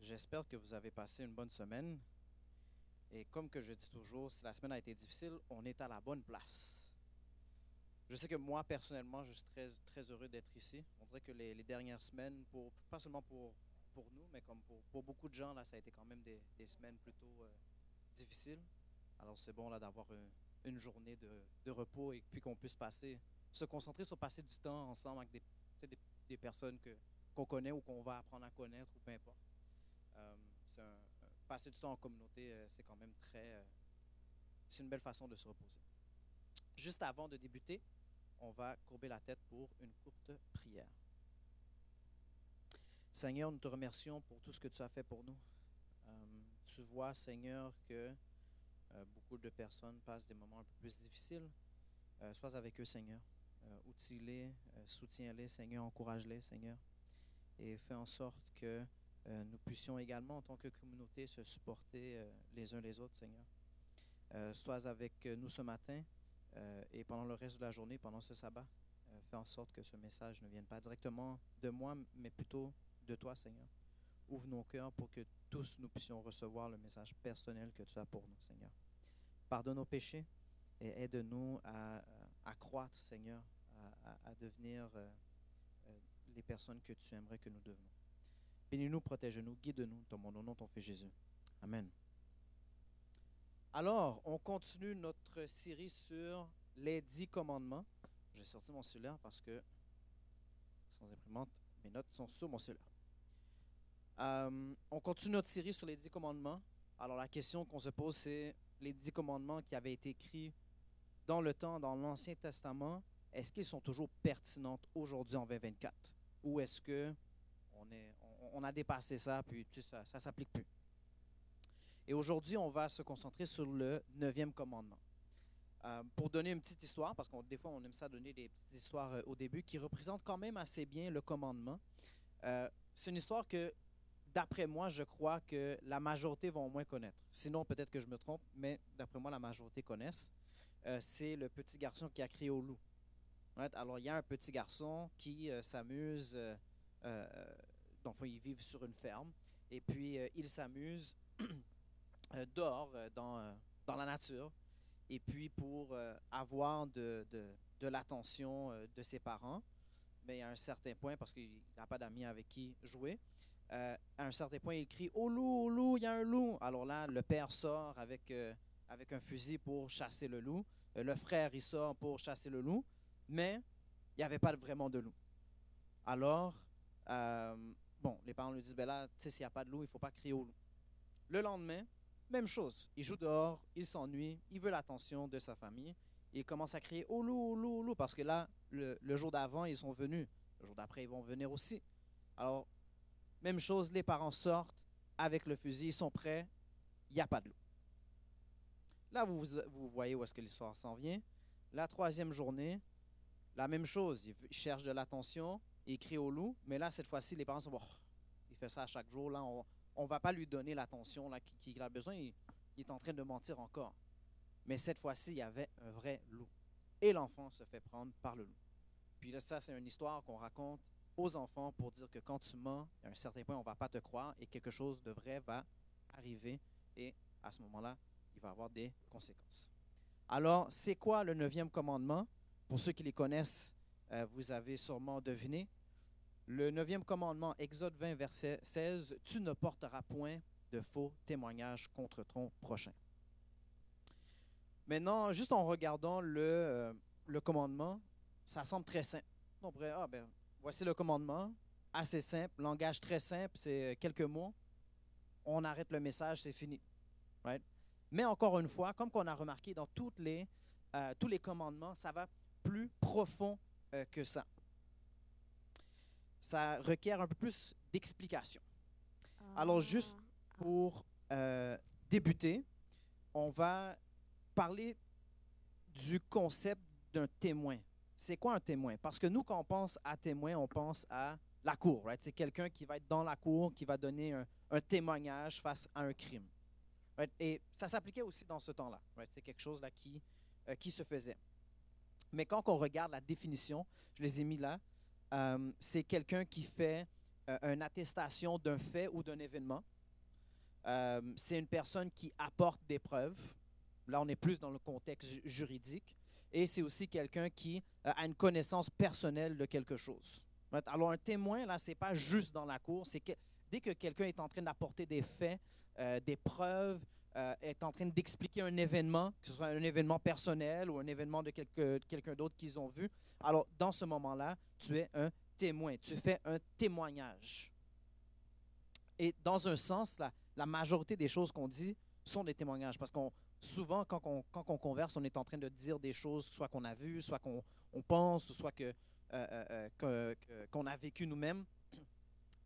J'espère que vous avez passé une bonne semaine. Et comme que je dis toujours, si la semaine a été difficile, on est à la bonne place. Je sais que moi, personnellement, je suis très heureux d'être ici. On dirait que les dernières semaines, pas seulement pour nous, mais comme pour beaucoup de gens, là, ça a été quand même des semaines plutôt difficiles. Alors c'est bon là d'avoir une journée de repos et puis qu'on puisse se concentrer sur passer du temps ensemble avec des personnes qu'on connaît ou qu'on va apprendre à connaître ou peu importe. Passer du temps en communauté, c'est quand même c'est une belle façon de se reposer. Juste avant de débuter, on va courber la tête pour une courte prière. Seigneur, nous te remercions pour tout ce que tu as fait pour nous. Tu vois, Seigneur, que beaucoup de personnes passent des moments un peu plus difficiles. Sois avec eux, Seigneur. Outille-les, soutiens-les, Seigneur, encourage-les, Seigneur. Et fais en sorte que nous puissions également, en tant que communauté, se supporter les uns les autres, Seigneur. Sois avec nous ce matin et pendant le reste de la journée, pendant ce sabbat. Fais en sorte que ce message ne vienne pas directement de moi, mais plutôt de toi, Seigneur. Ouvre nos cœurs pour que tous nous puissions recevoir le message personnel que tu as pour nous, Seigneur. Pardonne nos péchés et aide-nous à croître, Seigneur, à devenir les personnes que tu aimerais que nous devenons. Bénis-nous, protège-nous, guide-nous, dans mon nom, ton Fils Jésus. Amen. Alors, on continue notre série sur les 10 commandements. J'ai sorti mon cellulaire parce que, sans imprimante, mes notes sont sur mon cellulaire. On continue notre série sur les 10 commandements. Alors, la question qu'on se pose, c'est les 10 commandements qui avaient été écrits dans le temps, dans l'Ancien Testament, est-ce qu'ils sont toujours pertinents aujourd'hui en 2024? Ou est-ce qu'on a dépassé ça, puis ça ne s'applique plus? Et aujourd'hui, on va se concentrer sur le 9e commandement. Pour donner une petite histoire, parce que des fois, on aime ça donner des petites histoires au début, qui représentent quand même assez bien le commandement. C'est une histoire que, d'après moi, je crois que la majorité va au moins connaître. Sinon, peut-être que je me trompe, mais d'après moi, la majorité connaissent. C'est le petit garçon qui a crié au loup. Right? Alors, il y a un petit garçon qui s'amuse, dans le fond, ils vivent sur une ferme, et puis il s'amuse dehors, dans la nature, et puis pour avoir de l'attention de ses parents, mais à un certain point, parce qu'il n'a pas d'amis avec qui jouer, à un certain point, il crie « Au loup, il y a un loup! » Alors là, le père sort avec un fusil pour chasser le loup. Le frère, il sort pour chasser le loup, mais il n'y avait pas vraiment de loup. Alors, bon, les parents lui disent, ben là, tu sais, s'il n'y a pas de loup, il ne faut pas crier au loup. Le lendemain, même chose. Il joue dehors, il s'ennuie, il veut l'attention de sa famille. Il commence à crier au loup, parce que là, le jour d'avant, ils sont venus. Le jour d'après, ils vont venir aussi. Alors, même chose, les parents sortent avec le fusil, ils sont prêts, il n'y a pas de loup. Là, vous voyez où est-ce que l'histoire s'en vient. La troisième journée, la même chose, il cherche de l'attention, il crie au loup, mais là, cette fois-ci, les parents sont bon, il fait ça à chaque jour, là, on ne va pas lui donner l'attention qu'il a besoin, il est en train de mentir encore. Mais cette fois-ci, il y avait un vrai loup. Et l'enfant se fait prendre par le loup. Puis là, ça, c'est une histoire qu'on raconte aux enfants pour dire que quand tu mens, à un certain point, on ne va pas te croire et quelque chose de vrai va arriver. Et à ce moment-là, il va y avoir des conséquences. Alors, c'est quoi le 9e commandement? Pour ceux qui les connaissent, vous avez sûrement deviné. Le 9e commandement, Exode 20, verset 16, « Tu ne porteras point de faux témoignages contre ton prochain. » Maintenant, juste en regardant le commandement, ça semble très simple. On pourrait, voici le commandement, assez simple, langage très simple, c'est quelques mots. On arrête le message, c'est fini. Right? Mais encore une fois, comme qu'on a remarqué dans tous les commandements, ça va plus profond que ça. Ça requiert un peu plus d'explication. Alors, juste pour débuter, on va parler du concept d'un témoin. C'est quoi un témoin? Parce que nous, quand on pense à témoin, on pense à la cour. Right? C'est quelqu'un qui va être dans la cour, qui va donner un témoignage face à un crime. Right? Et ça s'appliquait aussi dans ce temps-là. Right? C'est quelque chose là qui se faisait. Mais quand on regarde la définition, je les ai mis là, c'est quelqu'un qui fait une attestation d'un fait ou d'un événement. C'est une personne qui apporte des preuves. Là, on est plus dans le contexte juridique. Et c'est aussi quelqu'un qui a une connaissance personnelle de quelque chose. Alors, un témoin, là, ce n'est pas juste dans la cour. C'est que dès que quelqu'un est en train d'apporter des faits, des preuves, est en train d'expliquer un événement, que ce soit un événement personnel ou un événement de quelqu'un d'autre qu'ils ont vu, alors, dans ce moment-là, tu es un témoin. Tu fais un témoignage. Et dans un sens, la majorité des choses qu'on dit sont des témoignages. Parce qu'on souvent, quand on converse, on est en train de dire des choses, soit qu'on a vues, soit qu'on pense, soit qu'on a vécu nous-mêmes.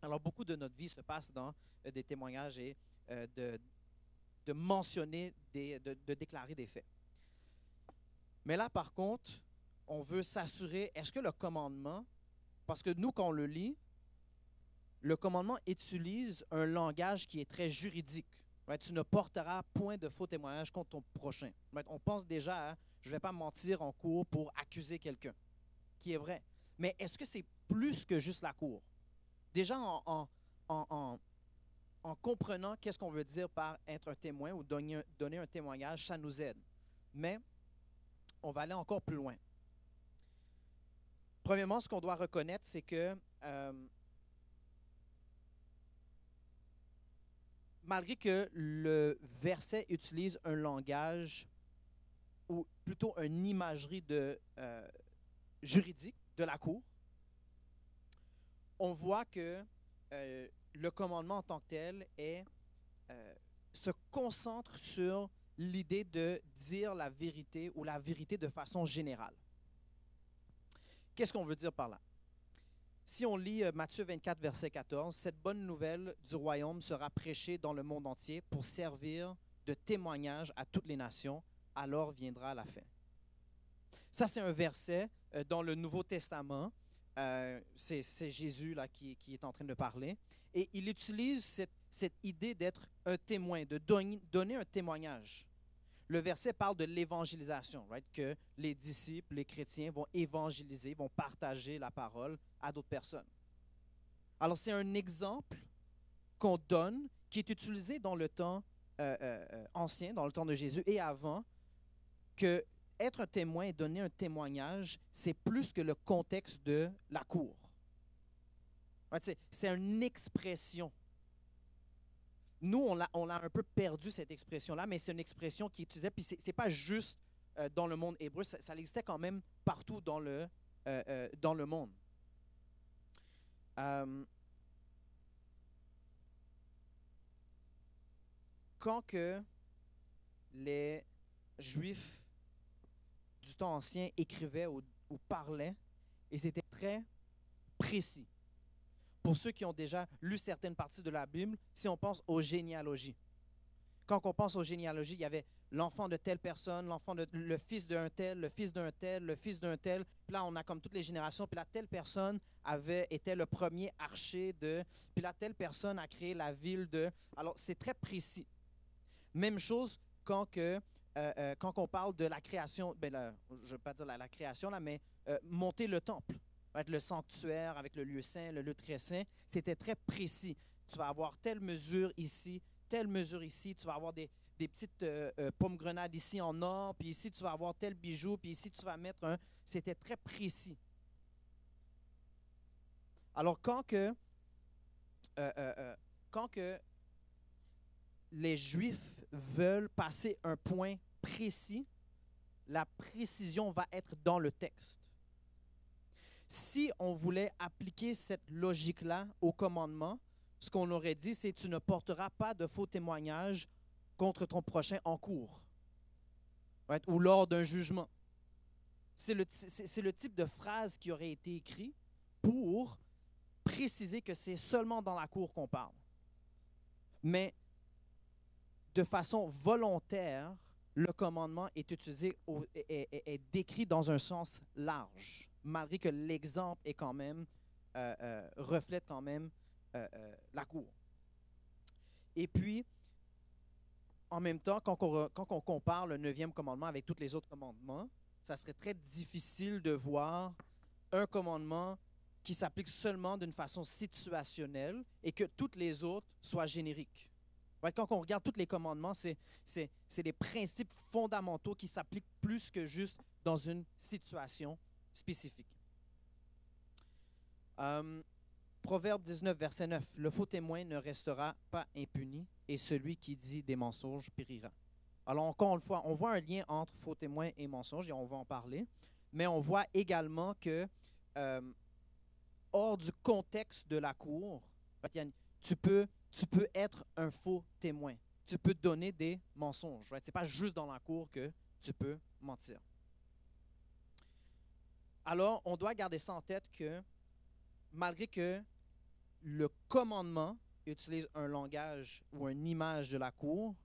Alors, beaucoup de notre vie se passe dans des témoignages et de mentionner, de déclarer des faits. Mais là, par contre, on veut s'assurer, est-ce que le commandement, parce que nous, quand on le lit, le commandement utilise un langage qui est très juridique. Right? Tu ne porteras point de faux témoignages contre ton prochain. Right? On pense déjà à « je ne vais pas mentir en cour pour accuser quelqu'un », qui est vrai. Mais est-ce que c'est plus que juste la cour? Déjà, en comprenant qu'est-ce qu'on veut dire par être un témoin ou donner un témoignage, ça nous aide. Mais on va aller encore plus loin. Premièrement, ce qu'on doit reconnaître, c'est que malgré que le verset utilise un langage ou plutôt une imagerie juridique de la cour, on voit que le commandement en tant que tel se concentre sur l'idée de dire la vérité ou la vérité de façon générale. Qu'est-ce qu'on veut dire par là? Si on lit Matthieu 24, verset 14, « Cette bonne nouvelle du royaume sera prêchée dans le monde entier pour servir de témoignage à toutes les nations, alors viendra la fin. » Ça, c'est un verset dans le Nouveau Testament. C'est Jésus là, qui est en train de parler. Et il utilise cette idée d'être un témoin, de donner un témoignage. Le verset parle de l'évangélisation, right? Que les disciples, les chrétiens vont évangéliser, vont partager la parole à d'autres personnes. Alors, c'est un exemple qu'on donne, qui est utilisé dans le temps ancien, dans le temps de Jésus et avant, que être un témoin et donner un témoignage, c'est plus que le contexte de la cour. Right? C'est une expression. Nous, on l'a un peu perdu, cette expression-là, mais c'est une expression qui est utilisée, puis ce n'est pas juste dans le monde hébreu, ça existait quand même partout dans le monde. Quand que les Juifs du temps ancien écrivaient ou parlaient, ils étaient très précis. Pour ceux qui ont déjà lu certaines parties de la Bible, si on pense aux généalogies. Quand on pense aux généalogies, il y avait l'enfant de telle personne, le fils d'un tel, le fils d'un tel, le fils d'un tel. Puis là, on a comme toutes les générations. Puis là, telle personne était le premier archer de... Puis là, telle personne a créé la ville de... Alors, c'est très précis. Même chose quand on parle de la création, je ne veux pas dire la création, là, mais monter le temple. Le sanctuaire avec le lieu saint, le lieu très saint, c'était très précis. Tu vas avoir telle mesure ici, tu vas avoir des petites pommes-grenades ici en or, puis ici tu vas avoir tel bijou, puis ici tu vas mettre un... C'était très précis. Alors quand que les Juifs veulent passer un point précis, la précision va être dans le texte. Si on voulait appliquer cette logique-là au commandement, ce qu'on aurait dit, c'est « tu ne porteras pas de faux témoignages contre ton prochain en cour, right? Ou lors d'un jugement ». C'est le type de phrase qui aurait été écrit pour préciser que c'est seulement dans la cour qu'on parle. Mais de façon volontaire, le commandement est utilisé, est décrit dans un sens large, malgré que l'exemple est quand même, reflète quand même la cour. Et puis, en même temps, quand on compare le 9e commandement avec tous les autres commandements, ça serait très difficile de voir un commandement qui s'applique seulement d'une façon situationnelle et que toutes les autres soient génériques. Ouais, quand on regarde tous les commandements, c'est des principes fondamentaux qui s'appliquent plus que juste dans une situation spécifique. Proverbe 19, verset 9. Le faux témoin ne restera pas impuni et celui qui dit des mensonges périra. Alors, encore une fois, on voit un lien entre faux témoin et mensonge et on va en parler. Mais on voit également que, hors du contexte de la cour, tu peux être un faux témoin. Tu peux donner des mensonges. Ce n'est pas juste dans la cour que tu peux mentir. Alors, on doit garder ça en tête que malgré que le commandement utilise un langage ou une image de la cour,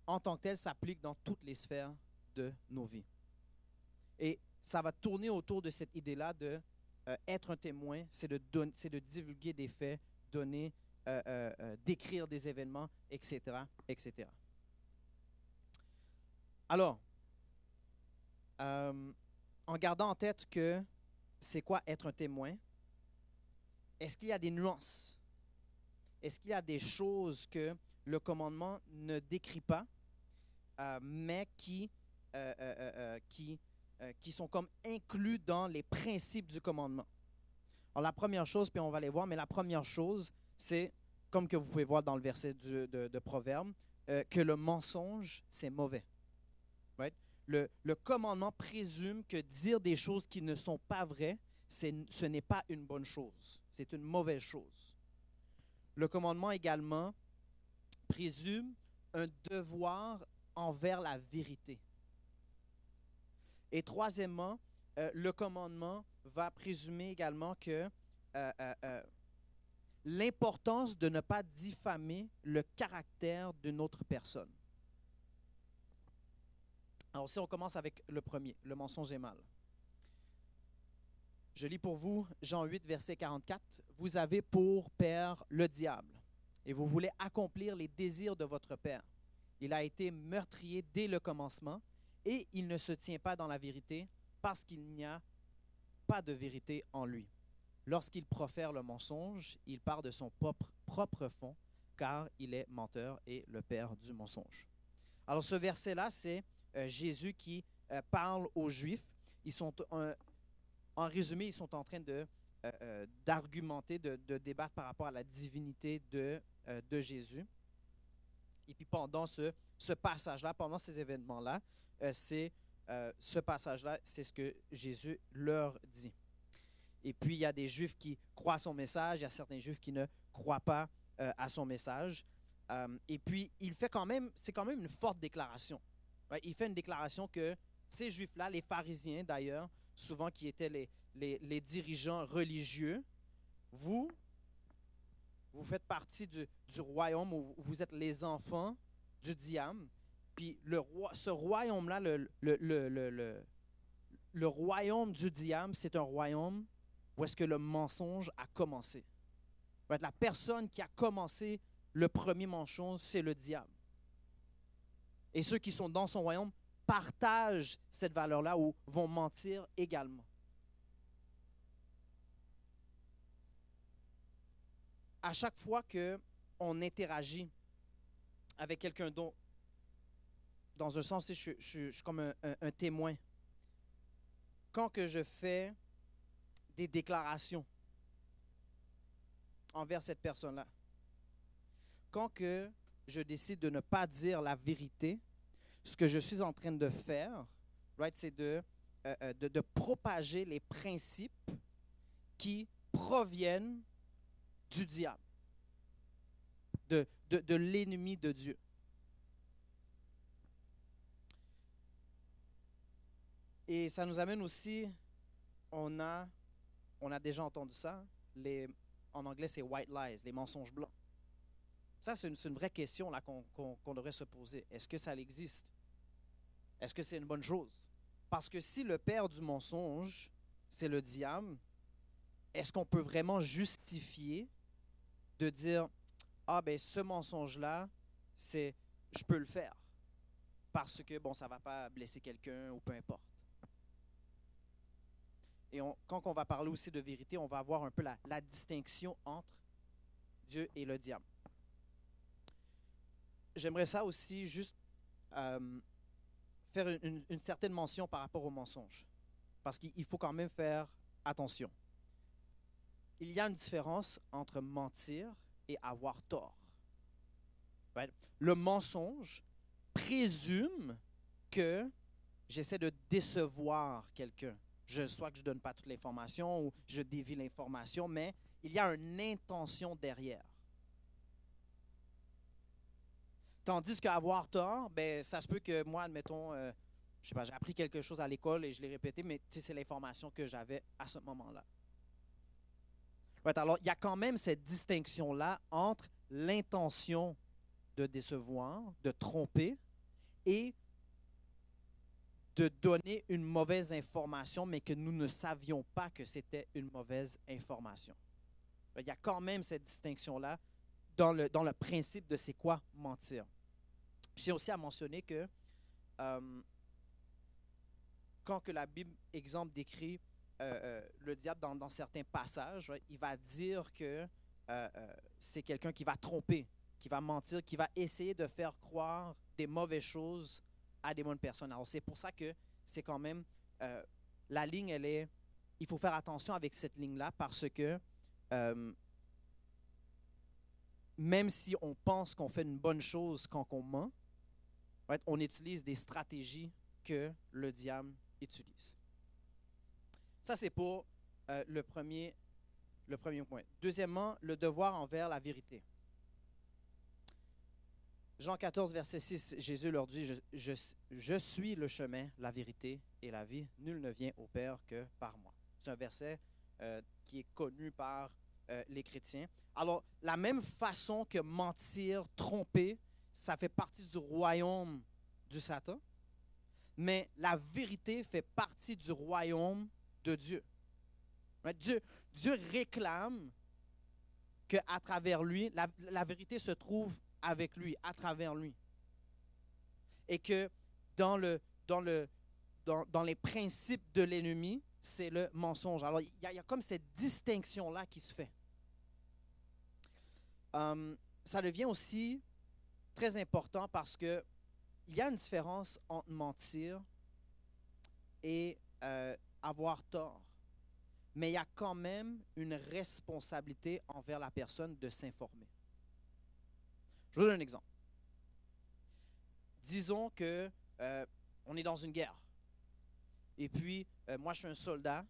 en tant que tel, s'applique dans toutes les sphères de nos vies. Et ça va tourner autour de cette idée-là de être un témoin, c'est de divulguer des faits, décrire des événements, etc., etc. Alors, en gardant en tête que c'est quoi être un témoin, est-ce qu'il y a des nuances? Est-ce qu'il y a des choses que le commandement ne décrit pas, mais qui sont comme inclus dans les principes du commandement? Alors, la première chose, puis on va les voir, mais la première chose, c'est, comme que vous pouvez voir dans le verset de Proverbe, que le mensonge, c'est mauvais. Right? Le commandement présume que dire des choses qui ne sont pas vraies, ce n'est pas une bonne chose. C'est une mauvaise chose. Le commandement également présume un devoir envers la vérité. Et troisièmement, le commandement va présumer également que l'importance de ne pas diffamer le caractère d'une autre personne. Alors si on commence avec le premier, le mensonge est mal. Je lis pour vous Jean 8, verset 44. « Vous avez pour père le diable, et vous voulez accomplir les désirs de votre père. Il a été meurtrier dès le commencement, et il ne se tient pas dans la vérité, parce qu'il n'y a pas de vérité en lui. Lorsqu'il profère le mensonge, il part de son propre fond, car il est menteur et le père du mensonge. » Alors ce verset-là, c'est Jésus qui parle aux Juifs. Ils sont, en résumé, ils sont en train d'argumenter, de débattre par rapport à la divinité de Jésus. Et puis pendant ce passage-là, pendant ces événements-là, ce passage-là, c'est ce que Jésus leur dit. Et puis, il y a des Juifs qui croient à son message, il y a certains Juifs qui ne croient pas à son message. Et puis, c'est quand même une forte déclaration. Right? Il fait une déclaration que ces Juifs-là, les pharisiens d'ailleurs, souvent qui étaient les dirigeants religieux, vous faites partie du royaume où vous êtes les enfants du diable. Puis ce royaume-là, le royaume du diable, c'est un royaume où est-ce que le mensonge a commencé. La personne qui a commencé le premier mensonge, c'est le diable. Et ceux qui sont dans son royaume partagent cette valeur-là ou vont mentir également. À chaque fois qu'on interagit avec quelqu'un d'autre, dans un sens, je suis comme un témoin. Quand que je fais des déclarations envers cette personne-là, quand que je décide de ne pas dire la vérité, ce que je suis en train de faire, right, c'est de propager les principes qui proviennent du diable, de l'ennemi de Dieu. Et ça nous amène aussi, on a déjà entendu ça, en anglais c'est white lies, les mensonges blancs. Ça, c'est une vraie question là, qu'on devrait se poser. Est-ce que ça existe? Est-ce que c'est une bonne chose? Parce que si le père du mensonge, c'est le diable, est-ce qu'on peut vraiment justifier de dire « Ah, ben ce mensonge-là, je peux le faire parce que, bon, ça ne va pas blesser quelqu'un ou peu importe. » Et quand on va parler aussi de vérité, on va avoir un peu la distinction entre Dieu et le diable. j'aimerais ça aussi juste faire une certaine mention par rapport au mensonge. Parce qu'il faut quand même faire attention. Il y a une différence entre mentir et avoir tort. Right? Le mensonge présume que j'essaie de décevoir quelqu'un. Soit que je ne donne pas toute l'information ou je dévie l'information, mais il y a une intention derrière. Tandis qu'avoir tort, ben, ça se peut que moi, admettons, je sais pas, j'ai appris quelque chose à l'école et je l'ai répété, mais c'est l'information que j'avais à ce moment-là. Right, alors, il y a quand même cette distinction-là entre l'intention de décevoir, de tromper, et de donner une mauvaise information, mais que nous ne savions pas que c'était une mauvaise information. Il y a quand même cette distinction-là dans le principe de c'est quoi mentir. Je tiens aussi à mentionner que quand que la Bible, exemple, décrit le diable dans certains passages, right, il va dire que c'est quelqu'un qui va tromper, qui va mentir, qui va essayer de faire croire des mauvaises choses à des bonnes personnes. Alors, c'est pour ça que c'est quand même, la ligne, il faut faire attention avec cette ligne-là parce que même si on pense qu'on fait une bonne chose quand on ment, right, on utilise des stratégies que le diable utilise. Ça, c'est pour le premier point. Deuxièmement, le devoir envers la vérité. Jean 14, verset 6, Jésus leur dit, je suis le chemin, la vérité et la vie. Nul ne vient au Père que par moi. C'est un verset qui est connu par les chrétiens. Alors, la même façon que mentir, tromper, ça fait partie du royaume du Satan, mais la vérité fait partie du royaume de Dieu. Dieu réclame qu'à travers lui, la vérité se trouve avec lui, à travers lui. Et que dans les principes de l'ennemi, c'est le mensonge. Alors, il y a comme cette distinction-là qui se fait. Ça devient aussi très important parce que il y a une différence entre mentir et avoir tort. Mais il y a quand même une responsabilité envers la personne de s'informer. Je vous donne un exemple. Disons que on est dans une guerre. Et puis, moi, je suis un soldat,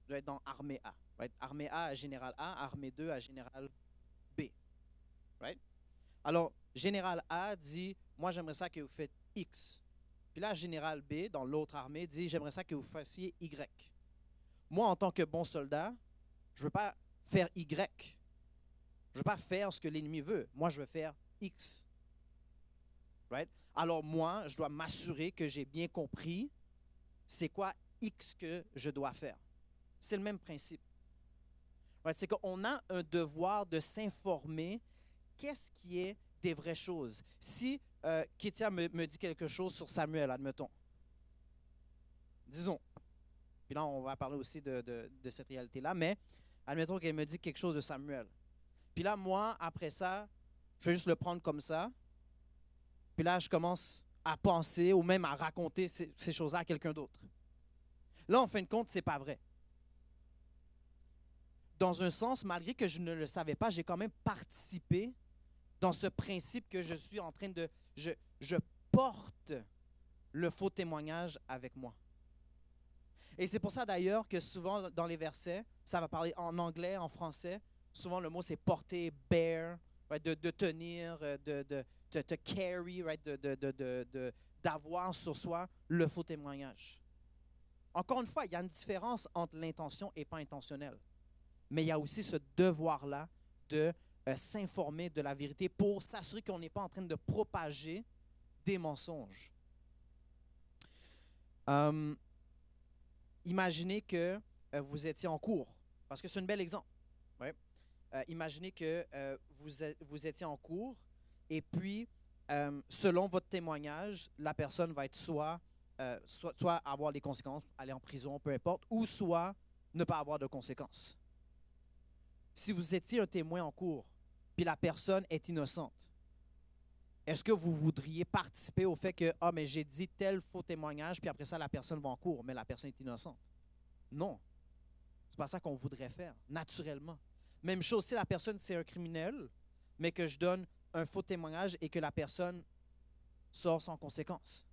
je dois être dans armée A. Right? Armée A à général A, armée 2 à général B. Right? Alors, général A dit, moi, j'aimerais ça que vous faites X. Puis là, général B, dans l'autre armée, dit, j'aimerais ça que vous fassiez Y. Moi, en tant que bon soldat, je ne veux pas faire Y. Je ne veux pas faire ce que l'ennemi veut. Moi, je veux faire X. Right? Alors moi, je dois m'assurer que j'ai bien compris c'est quoi X que je dois faire. C'est le même principe. Right? C'est qu'on a un devoir de s'informer qu'est-ce qui est des vraies choses. Si Kétia me dit quelque chose sur Samuel, admettons, disons, puis là on va parler aussi de cette réalité-là, mais admettons qu'elle me dit quelque chose de Samuel. Puis là, moi, après ça, je vais juste le prendre comme ça. Puis là, je commence à penser ou même à raconter ces choses-là à quelqu'un d'autre. Là, en fin de compte, ce n'est pas vrai. Dans un sens, malgré que je ne le savais pas, j'ai quand même participé dans ce principe que je suis en train de... Je porte le faux témoignage avec moi. Et c'est pour ça d'ailleurs que souvent dans les versets, ça va parler en anglais, en français. Souvent le mot c'est porter, bear, right, de tenir, de carry, right, d'avoir sur soi le faux témoignage. Encore une fois, il y a une différence entre l'intention et pas intentionnelle. Mais il y a aussi ce devoir-là de s'informer de la vérité pour s'assurer qu'on n'est pas en train de propager des mensonges. Imaginez que vous étiez en cours, parce que c'est un bel exemple. Ouais. Imaginez que vous étiez en cours et puis, selon votre témoignage, la personne va être soit avoir les conséquences, aller en prison, peu importe, ou soit ne pas avoir de conséquences. Si vous étiez un témoin en cours, puis la personne est innocente, est-ce que vous voudriez participer au fait que, ah, mais j'ai dit tel faux témoignage, puis après ça, la personne va en cours, mais la personne est innocente? Non. C'est pas ça qu'on voudrait faire, naturellement. Même chose si la personne, c'est un criminel, mais que je donne un faux témoignage et que la personne sort sans conséquence.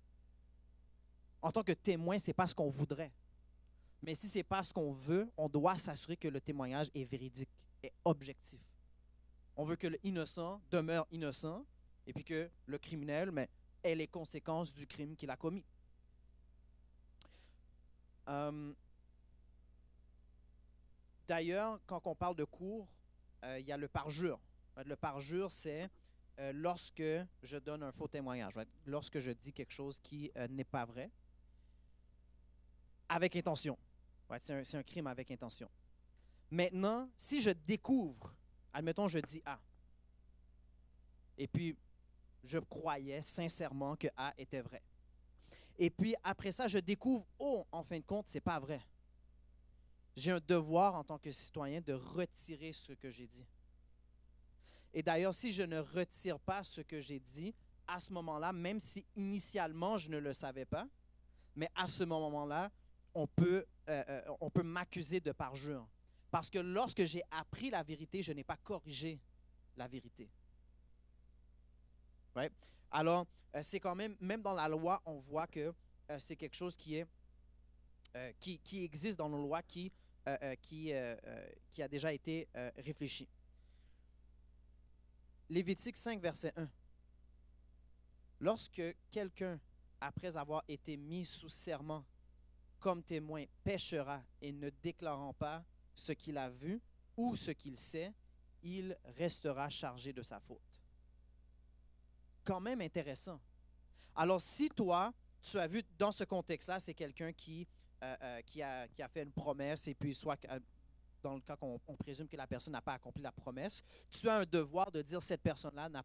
En tant que témoin, ce n'est pas ce qu'on voudrait. Mais si ce n'est pas ce qu'on veut, on doit s'assurer que le témoignage est véridique, est objectif. On veut que l'innocent demeure innocent et puis que le criminel ait les conséquences du crime qu'il a commis. D'ailleurs, quand on parle de cours, il y a le parjure. Le parjure, c'est lorsque je donne un faux témoignage, lorsque je dis quelque chose qui n'est pas vrai, avec intention. C'est un crime avec intention. Maintenant, si je découvre, admettons, je dis A, et puis je croyais sincèrement que A était vrai. Et puis après ça, je découvre, oh, en fin de compte, ce n'est pas vrai. J'ai un devoir en tant que citoyen de retirer ce que j'ai dit. Et d'ailleurs, si je ne retire pas ce que j'ai dit, à ce moment-là, même si initialement je ne le savais pas, mais à ce moment-là, on peut m'accuser de parjure. Parce que lorsque j'ai appris la vérité, je n'ai pas corrigé la vérité. Right? Alors, c'est quand même dans la loi, on voit que c'est quelque chose qui existe dans nos lois, qui a déjà été réfléchi. Lévitique 5, verset 1. Lorsque quelqu'un, après avoir été mis sous serment comme témoin, péchera et ne déclarant pas ce qu'il a vu ou ce qu'il sait, il restera chargé de sa faute. Quand même intéressant. Alors, si toi, tu as vu dans ce contexte-là, c'est quelqu'un qui a fait une promesse et puis soit dans le cas qu'on présume que la personne n'a pas accompli la promesse, tu as un devoir de dire cette personne-là n'a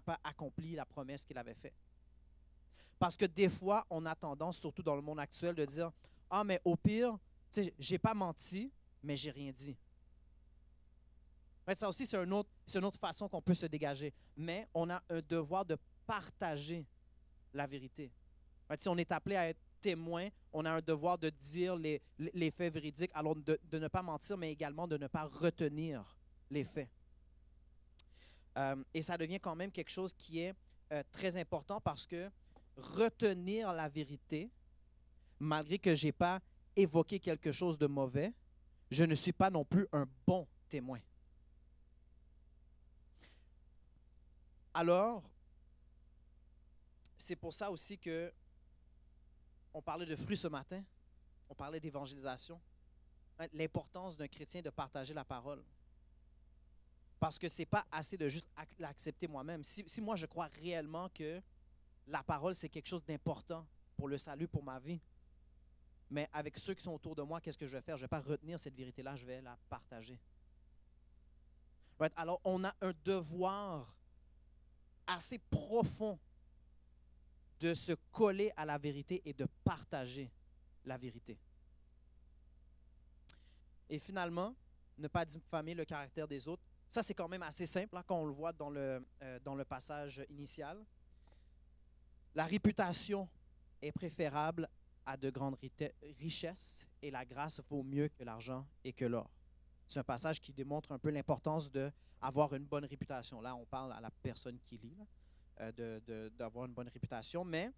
pas accompli la promesse qu'il avait faite. Parce que des fois, on a tendance, surtout dans le monde actuel, de dire « Ah, mais au pire, j'ai pas menti, mais j'ai rien dit. » Ça aussi, c'est une autre façon qu'on peut se dégager. Mais on a un devoir de partager la vérité. Si on est appelé à être témoin, on a un devoir de dire les faits véridiques, alors de ne pas mentir, mais également de ne pas retenir les faits. Et ça devient quand même quelque chose qui est très important parce que retenir la vérité, malgré que je n'ai pas évoqué quelque chose de mauvais, je ne suis pas non plus un bon témoin. Alors, c'est pour ça aussi que on parlait de fruits ce matin, on parlait d'évangélisation, l'importance d'un chrétien de partager la parole. Parce que ce n'est pas assez de juste l'accepter moi-même. Si moi je crois réellement que la parole c'est quelque chose d'important pour le salut, pour ma vie, mais avec ceux qui sont autour de moi, qu'est-ce que je vais faire? Je ne vais pas retenir cette vérité-là, je vais la partager. Right? Alors, on a un devoir assez profond de se coller à la vérité et de partager la vérité. Et finalement, ne pas diffamer le caractère des autres. Ça, c'est quand même assez simple, quand on le voit dans le passage initial. La réputation est préférable à de grandes richesses et la grâce vaut mieux que l'argent et que l'or. C'est un passage qui démontre un peu l'importance d'avoir une bonne réputation. Là, on parle à la personne qui lit, d'avoir une bonne réputation. Mais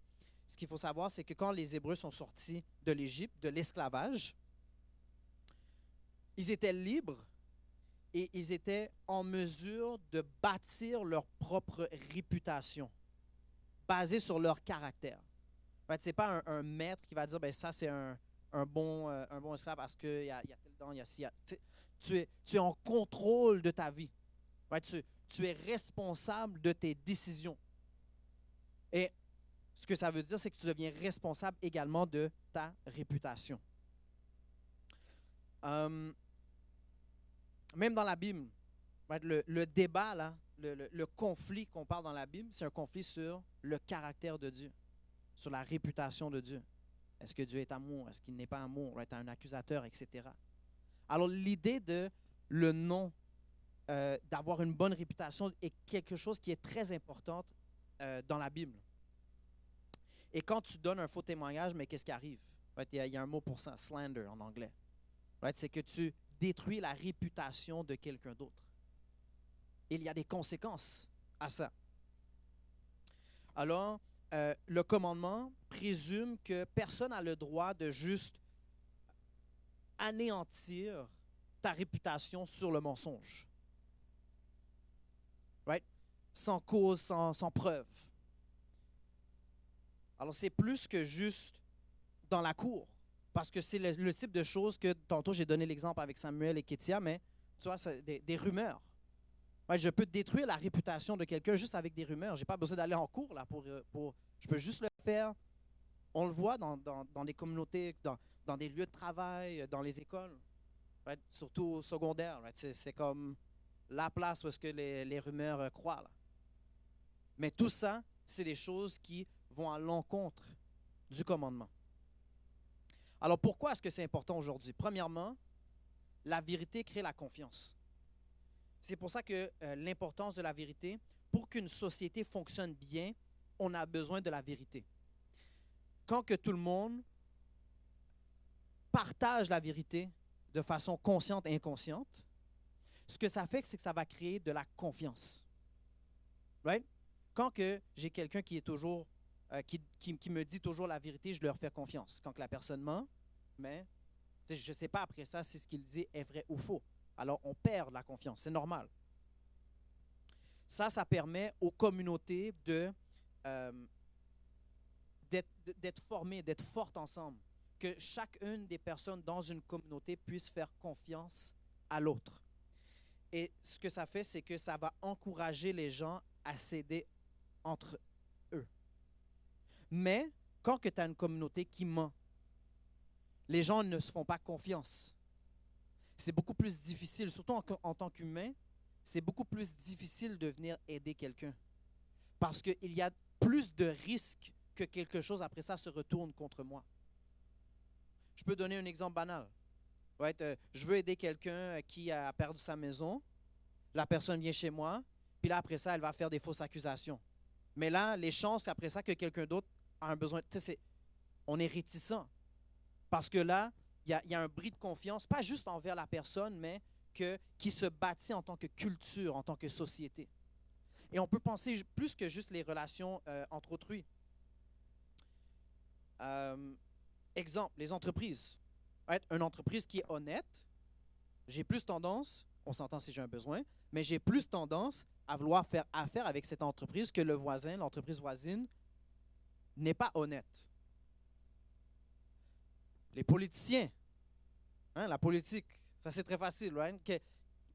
ce qu'il faut savoir, c'est que quand les Hébreux sont sortis de l'Égypte, de l'esclavage, ils étaient libres et ils étaient en mesure de bâtir leur propre réputation, basée sur leur caractère. Ce n'est pas un maître qui va dire « ça, c'est un bon esclave parce qu'il y a tel don, il y a ci. » Tu es en contrôle de ta vie. Tu es responsable de tes décisions. Et ce que ça veut dire, c'est que tu deviens responsable également de ta réputation. Même dans la Bible, le débat, là, le conflit qu'on parle dans la Bible, c'est un conflit sur le caractère de Dieu, sur la réputation de Dieu. Est-ce que Dieu est amour? Est-ce qu'il n'est pas amour? Est un accusateur, etc. Alors, l'idée de le nom d'avoir une bonne réputation est quelque chose qui est très important dans la Bible. Et quand tu donnes un faux témoignage, mais qu'est-ce qui arrive? Right? Il y a un mot pour ça, slander en anglais. Right? C'est que tu détruis la réputation de quelqu'un d'autre. Il y a des conséquences à ça. Alors, le commandement présume que personne n'a le droit de juste anéantir ta réputation sur le mensonge. Right? Sans cause, sans preuve. Alors, c'est plus que juste dans la cour, parce que c'est le type de choses que, tantôt j'ai donné l'exemple avec Samuel et Kétia, mais tu vois, c'est des rumeurs. Ouais, je peux détruire la réputation de quelqu'un juste avec des rumeurs. Je n'ai pas besoin d'aller en cours là je peux juste le faire. On le voit dans des communautés, dans des lieux de travail, dans les écoles, right? Surtout au secondaire. Right? C'est comme la place où est-ce que les rumeurs croient. Là. Mais tout ça, c'est des choses qui vont à l'encontre du commandement. Alors pourquoi est-ce que c'est important aujourd'hui? Premièrement, la vérité crée la confiance. C'est pour ça que l'importance de la vérité, pour qu'une société fonctionne bien, on a besoin de la vérité. Quand que tout le monde partage la vérité de façon consciente et inconsciente, ce que ça fait, c'est que ça va créer de la confiance. Right? Quand que j'ai quelqu'un qui est toujours, qui me dit toujours la vérité, je leur fais confiance. Quand que la personne ment, mais je ne sais pas après ça si ce qu'il dit est vrai ou faux. Alors, on perd la confiance. C'est normal. Ça permet aux communautés d'être formées, d'être fortes ensemble. Que chacune des personnes dans une communauté puisse faire confiance à l'autre. Et ce que ça fait, c'est que ça va encourager les gens à s'aider entre eux. Mais quand tu as une communauté qui ment, les gens ne se font pas confiance. C'est beaucoup plus difficile, surtout en tant qu'humain, c'est beaucoup plus difficile de venir aider quelqu'un. Parce qu'il y a plus de risques que quelque chose après ça se retourne contre moi. Je peux donner un exemple banal. Right? Je veux aider quelqu'un qui a perdu sa maison. La personne vient chez moi, puis là, après ça, elle va faire des fausses accusations. Mais là, les chances après ça que quelqu'un d'autre a un besoin, on est réticent. Parce que là, il y a un bris de confiance, pas juste envers la personne, mais qui se bâtit en tant que culture, en tant que société. Et on peut penser plus que juste les relations entre autrui. Exemple, les entreprises. Right? Une entreprise qui est honnête, j'ai plus tendance, on s'entend si j'ai un besoin, mais j'ai plus tendance à vouloir faire affaire avec cette entreprise que le voisin, l'entreprise voisine, n'est pas honnête. Les politiciens, la politique, ça c'est très facile, right?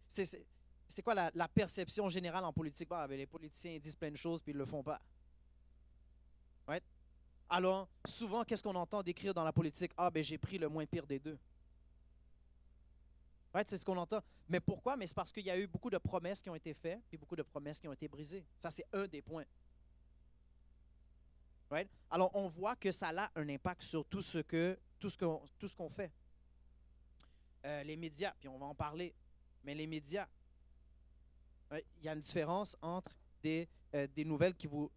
C'est quoi la perception générale en politique? Les politiciens disent plein de choses puis ils ne le font pas. Right? Alors, souvent, qu'est-ce qu'on entend décrire dans la politique? J'ai pris le moins pire des deux. Right? C'est ce qu'on entend. Mais pourquoi? Mais c'est parce qu'il y a eu beaucoup de promesses qui ont été faites et beaucoup de promesses qui ont été brisées. Ça, c'est un des points. Right? Alors, on voit que ça a un impact sur tout ce qu'on fait. Les médias, puis on va en parler, mais les médias, il y a une différence entre des nouvelles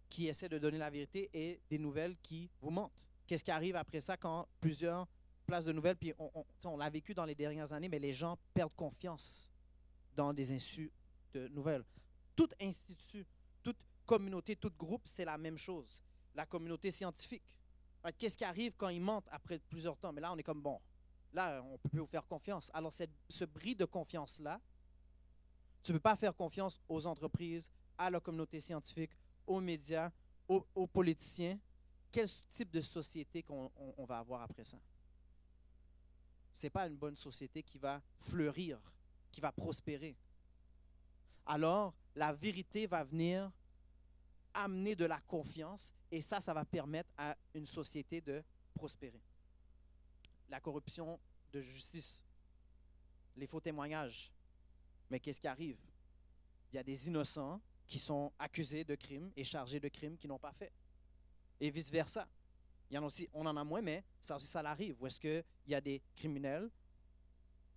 qui essaient de donner la vérité et des nouvelles qui vous mentent. Qu'est-ce qui arrive après ça quand plusieurs places de nouvelles, puis on l'a vécu dans les dernières années, mais les gens perdent confiance dans des instituts de nouvelles. Tout institut, toute communauté, tout groupe, c'est la même chose. La communauté scientifique. Qu'est-ce qui arrive quand ils mentent après plusieurs temps? Mais là, on est comme, bon, là, on ne peut plus vous faire confiance. Alors, ce bris de confiance-là, tu ne peux pas faire confiance aux entreprises, à la communauté scientifique, aux médias, aux politiciens. Quel type de société on va avoir après ça? Ce n'est pas une bonne société qui va fleurir, qui va prospérer. Alors, la vérité va venir amener de la confiance et ça va permettre à une société de prospérer. La corruption de justice, les faux témoignages. Mais qu'est-ce qui arrive? Il y a des innocents qui sont accusés de crimes et chargés de crimes qu'ils n'ont pas fait. Et vice-versa. Il y en a aussi, on en a moins, mais ça aussi, ça arrive. Où est-ce qu'il y a des criminels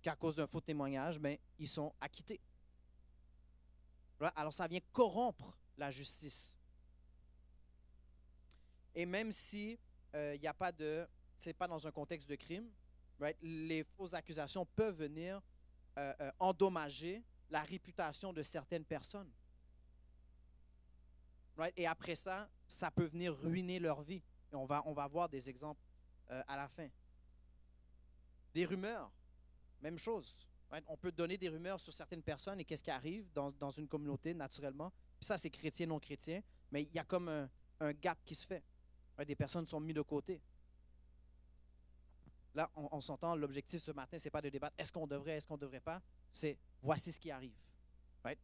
qu'à cause d'un faux témoignage, ils sont acquittés. Right? Alors, ça vient corrompre la justice. Et même si il n'y a pas de, c'est pas dans un contexte de crime, right? Les fausses accusations peuvent venir endommager la réputation de certaines personnes. Right? Et après ça, ça peut venir ruiner leur vie. Et on va voir des exemples à la fin. Des rumeurs, même chose. Right? On peut donner des rumeurs sur certaines personnes et qu'est-ce qui arrive dans une communauté naturellement. Puis ça, c'est chrétien, non chrétien, mais il y a comme un gap qui se fait. Right? Des personnes sont mises de côté. Là, on s'entend, l'objectif ce matin, ce n'est pas de débattre est-ce qu'on devrait, est-ce qu'on ne devrait pas. C'est voici ce qui arrive. Right?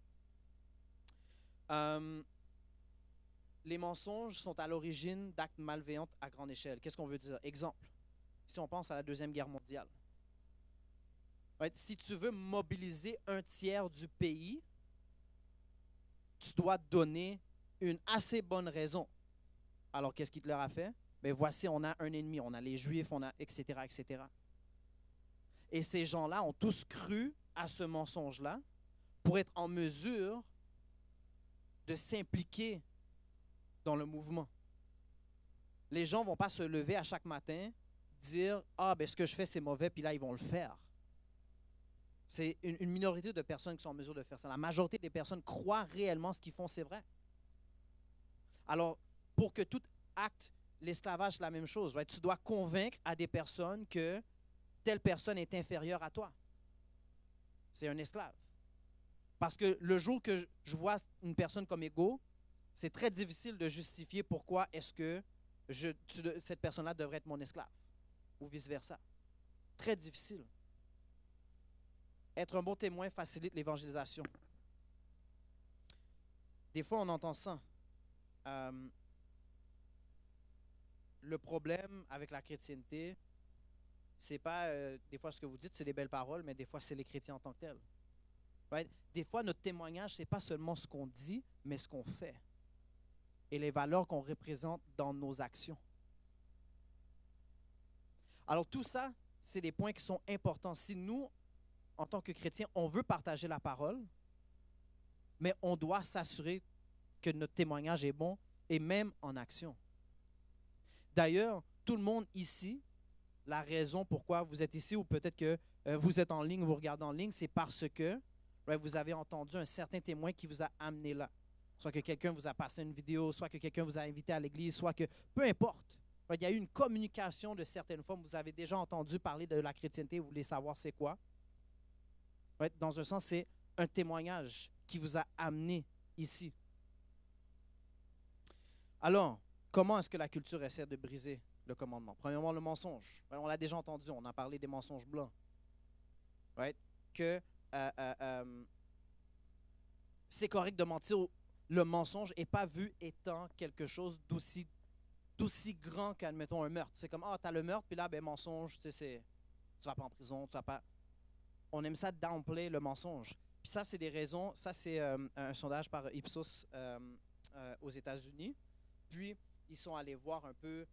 Les mensonges sont à l'origine d'actes malveillants à grande échelle. Qu'est-ce qu'on veut dire? Exemple, si on pense à la Deuxième Guerre mondiale. Right? Si tu veux mobiliser un tiers du pays, tu dois donner une assez bonne raison. Alors, qu'est-ce qu'Hitler a fait? Bien, voici, on a un ennemi, on a les Juifs, on a etc., etc. Et ces gens-là ont tous cru à ce mensonge-là pour être en mesure de s'impliquer dans le mouvement. Les gens ne vont pas se lever à chaque matin, dire « Ah, ben ce que je fais, c'est mauvais », puis là, ils vont le faire. C'est une minorité de personnes qui sont en mesure de faire ça. La majorité des personnes croient réellement ce qu'ils font, c'est vrai. Alors, pour que tout acte, l'esclavage, c'est la même chose. Right? Tu dois convaincre à des personnes que telle personne est inférieure à toi. C'est un esclave. Parce que le jour que je vois une personne comme égaux, c'est très difficile de justifier pourquoi est-ce que cette personne-là devrait être mon esclave. Ou vice-versa. Très difficile. Être un bon témoin facilite l'évangélisation. Des fois, on entend ça. Le problème avec la chrétienté, c'est pas des fois ce que vous dites, c'est des belles paroles, mais des fois, c'est les chrétiens en tant que tels. Right? Des fois, notre témoignage, c'est pas seulement ce qu'on dit, mais ce qu'on fait. Et les valeurs qu'on représente dans nos actions. Alors, tout ça, c'est des points qui sont importants. Si nous, en tant que chrétiens, on veut partager la parole, mais on doit s'assurer que notre témoignage est bon, et même en action. D'ailleurs, tout le monde ici, la raison pourquoi vous êtes ici, ou peut-être que vous êtes en ligne, vous regardez en ligne, c'est parce que vous avez entendu un certain témoin qui vous a amené là. Soit que quelqu'un vous a passé une vidéo, soit que quelqu'un vous a invité à l'église, soit que, peu importe. Il y a eu une communication de certaines formes. Vous avez déjà entendu parler de la chrétienté, vous voulez savoir c'est quoi. Dans un sens, c'est un témoignage qui vous a amené ici. Alors, comment est-ce que la culture essaie de briser le commandement? Premièrement, le mensonge. On l'a déjà entendu, on a parlé des mensonges blancs. Que c'est correct de mentir. Le mensonge n'est pas vu étant quelque chose d'aussi grand qu'admettons un meurtre. C'est comme, ah, tu as le meurtre, puis là, ben mensonge, tu vas pas en prison, tu vas pas... On aime ça downplay le mensonge. Puis ça, c'est des raisons, ça c'est un sondage par Ipsos aux États-Unis. Puis, ils sont allés voir un peu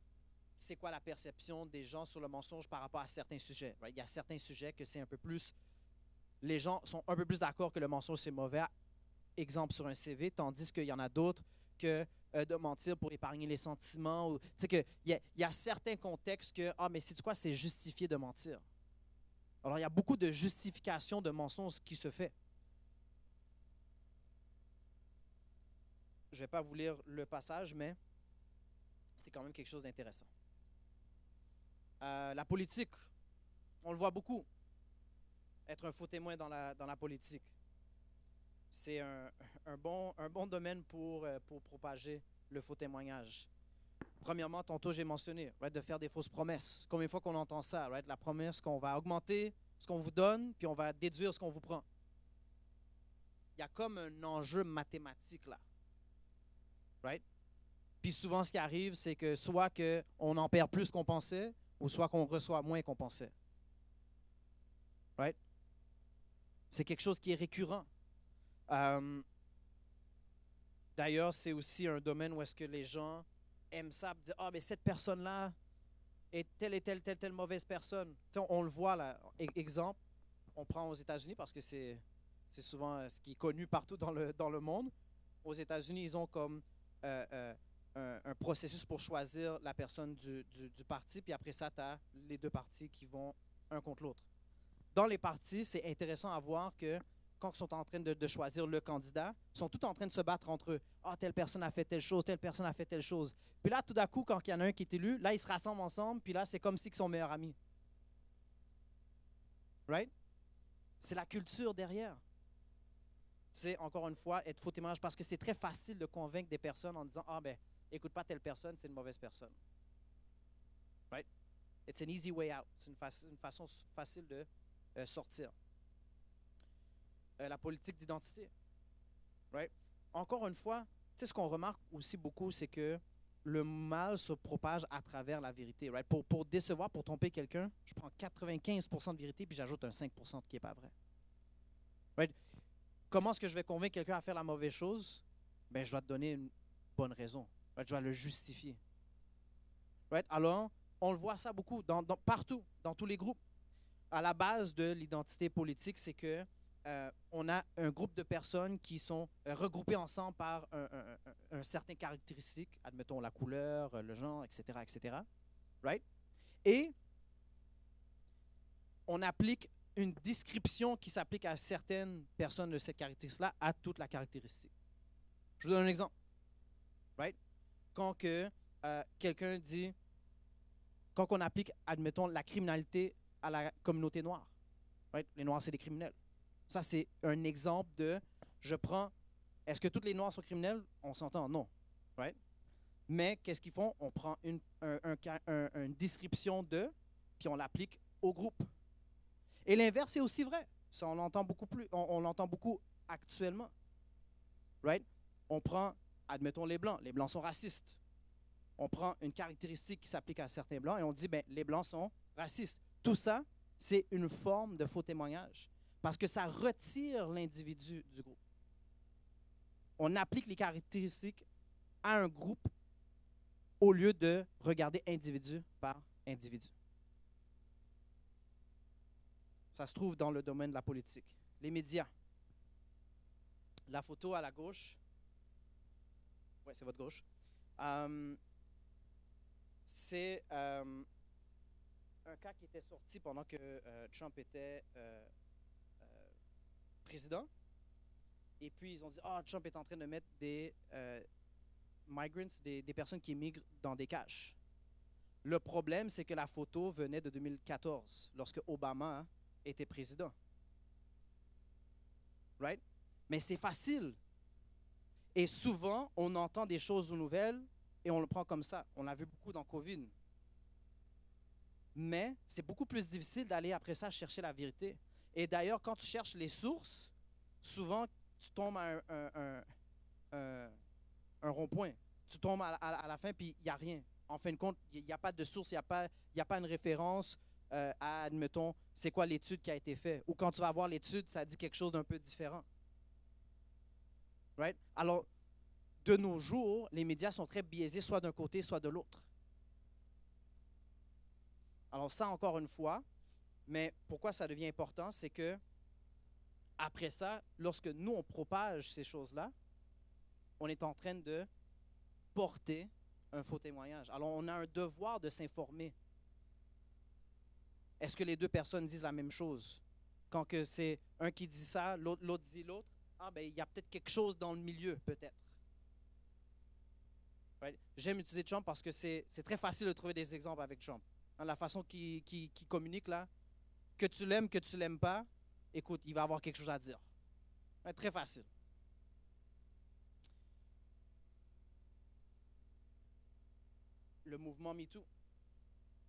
c'est quoi la perception des gens sur le mensonge par rapport à certains sujets. Right? Il y a certains sujets que c'est un peu plus... Les gens sont un peu plus d'accord que le mensonge, c'est mauvais. Exemple sur un CV, tandis qu'il y en a d'autres que de mentir pour épargner les sentiments. Tu sais qu'il y a certains contextes que, ah, mais sais-tu quoi, c'est justifié de mentir. Alors, il y a beaucoup de justification de mensonges qui se fait. Je ne vais pas vous lire le passage, mais c'était quand même quelque chose d'intéressant. La politique, on le voit beaucoup. Être un faux témoin dans la politique. C'est un bon domaine pour propager le faux témoignage. Premièrement, tantôt j'ai mentionné, de faire des fausses promesses. Combien de fois qu'on entend ça? La promesse qu'on va augmenter ce qu'on vous donne, puis on va déduire ce qu'on vous prend. Il y a comme un enjeu mathématique là. Right? Puis souvent, ce qui arrive, c'est que soit qu'on en perd plus qu'on pensait, ou soit qu'on reçoit moins qu'on pensait. Right? C'est quelque chose qui est récurrent. D'ailleurs, c'est aussi un domaine où est-ce que les gens aiment ça, dire ah, mais cette personne-là est telle mauvaise personne. On le voit là. Exemple, on prend aux États-Unis parce que c'est C'est souvent ce qui est connu partout dans le monde. Aux États-Unis, ils ont comme un processus pour choisir la personne du parti, puis après ça, tu as les deux partis qui vont un contre l'autre. Dans les partis, c'est intéressant à voir que quand ils sont en train de choisir le candidat, ils sont tous en train de se battre entre eux. Ah, telle personne a fait telle chose, telle personne a fait telle chose. Puis là, tout d'un coup, quand il y en a un qui est élu, là, ils se rassemblent ensemble, puis là, c'est comme si ils sont meilleurs amis. Right? C'est la culture derrière. C'est, encore une fois, être faux témoignage, parce que c'est très facile de convaincre des personnes en disant, ah, ben, écoute pas telle personne, c'est une mauvaise personne. Right? It's an easy way out. C'est une façon facile de sortir. La politique d'identité. Right? Encore une fois, tu sais, ce qu'on remarque aussi beaucoup, c'est que le mal se propage à travers la vérité. Right? Pour décevoir, pour tromper quelqu'un, je prends 95% de vérité puis j'ajoute un 5% qui n'est pas vrai. Right? Comment est-ce que je vais convaincre quelqu'un à faire la mauvaise chose? Ben, je dois te donner une bonne raison. Right? Je dois le justifier. Right? Alors, on le voit ça beaucoup, partout, dans tous les groupes. À la base de l'identité politique, c'est que on a un groupe de personnes qui sont regroupées ensemble par un certain caractéristique, admettons la couleur, le genre, etc., etc. Right? Et on applique une description qui s'applique à certaines personnes de cette caractéristique-là, à toute la caractéristique. Je vous donne un exemple. Right? Quand quelqu'un dit, quand on applique, admettons, la criminalité à la communauté noire. Right? Les Noirs, c'est des criminels. Ça, c'est un exemple de, je prends, est-ce que tous les Noirs sont criminels? On s'entend, non. Right? Mais qu'est-ce qu'ils font? On prend une description de, puis on l'applique au groupe. Et l'inverse est aussi vrai. Ça, on l'entend beaucoup plus, on l'entend beaucoup actuellement. Right? On prend, admettons, les Blancs. Les Blancs sont racistes. On prend une caractéristique qui s'applique à certains Blancs et on dit, ben, les Blancs sont racistes. Tout ça, c'est une forme de faux témoignage parce que ça retire l'individu du groupe. On applique les caractéristiques à un groupe au lieu de regarder individu par individu. Ça se trouve dans le domaine de la politique. Les médias. La photo à la gauche. Oui, c'est votre gauche. C'est un cas qui était sorti pendant que Trump était président. Et puis, ils ont dit, Trump est en train de mettre des migrants, des personnes qui émigrent dans des cages. Le problème, c'est que la photo venait de 2014, lorsque Obama était président. Right? Mais c'est facile. Et souvent, on entend des choses nouvelles et on le prend comme ça. On l'a vu beaucoup dans COVID. Mais c'est beaucoup plus difficile d'aller après ça chercher la vérité. Et d'ailleurs, quand tu cherches les sources, souvent, tu tombes à un rond-point. Tu tombes à la fin, puis il n'y a rien. En fin de compte, il n'y a pas de source, il n'y a pas une référence à, admettons, c'est quoi l'étude qui a été faite. Ou quand tu vas voir l'étude, ça dit quelque chose d'un peu différent. Right? Alors, de nos jours, les médias sont très biaisés, soit d'un côté, soit de l'autre. Alors ça, encore une fois, mais pourquoi ça devient important, c'est que après ça, lorsque nous, on propage ces choses-là, on est en train de porter un faux témoignage. Alors, on a un devoir de s'informer. Est-ce que les deux personnes disent la même chose? Quand que c'est un qui dit ça, l'autre dit l'autre, ben, il y a peut-être quelque chose dans le milieu, peut-être. Right? J'aime utiliser Trump parce que c'est très facile de trouver des exemples avec Trump. Hein, la façon qu'il communique, là, que tu l'aimes pas, écoute, il va avoir quelque chose à dire. Ouais, très facile. Le mouvement MeToo,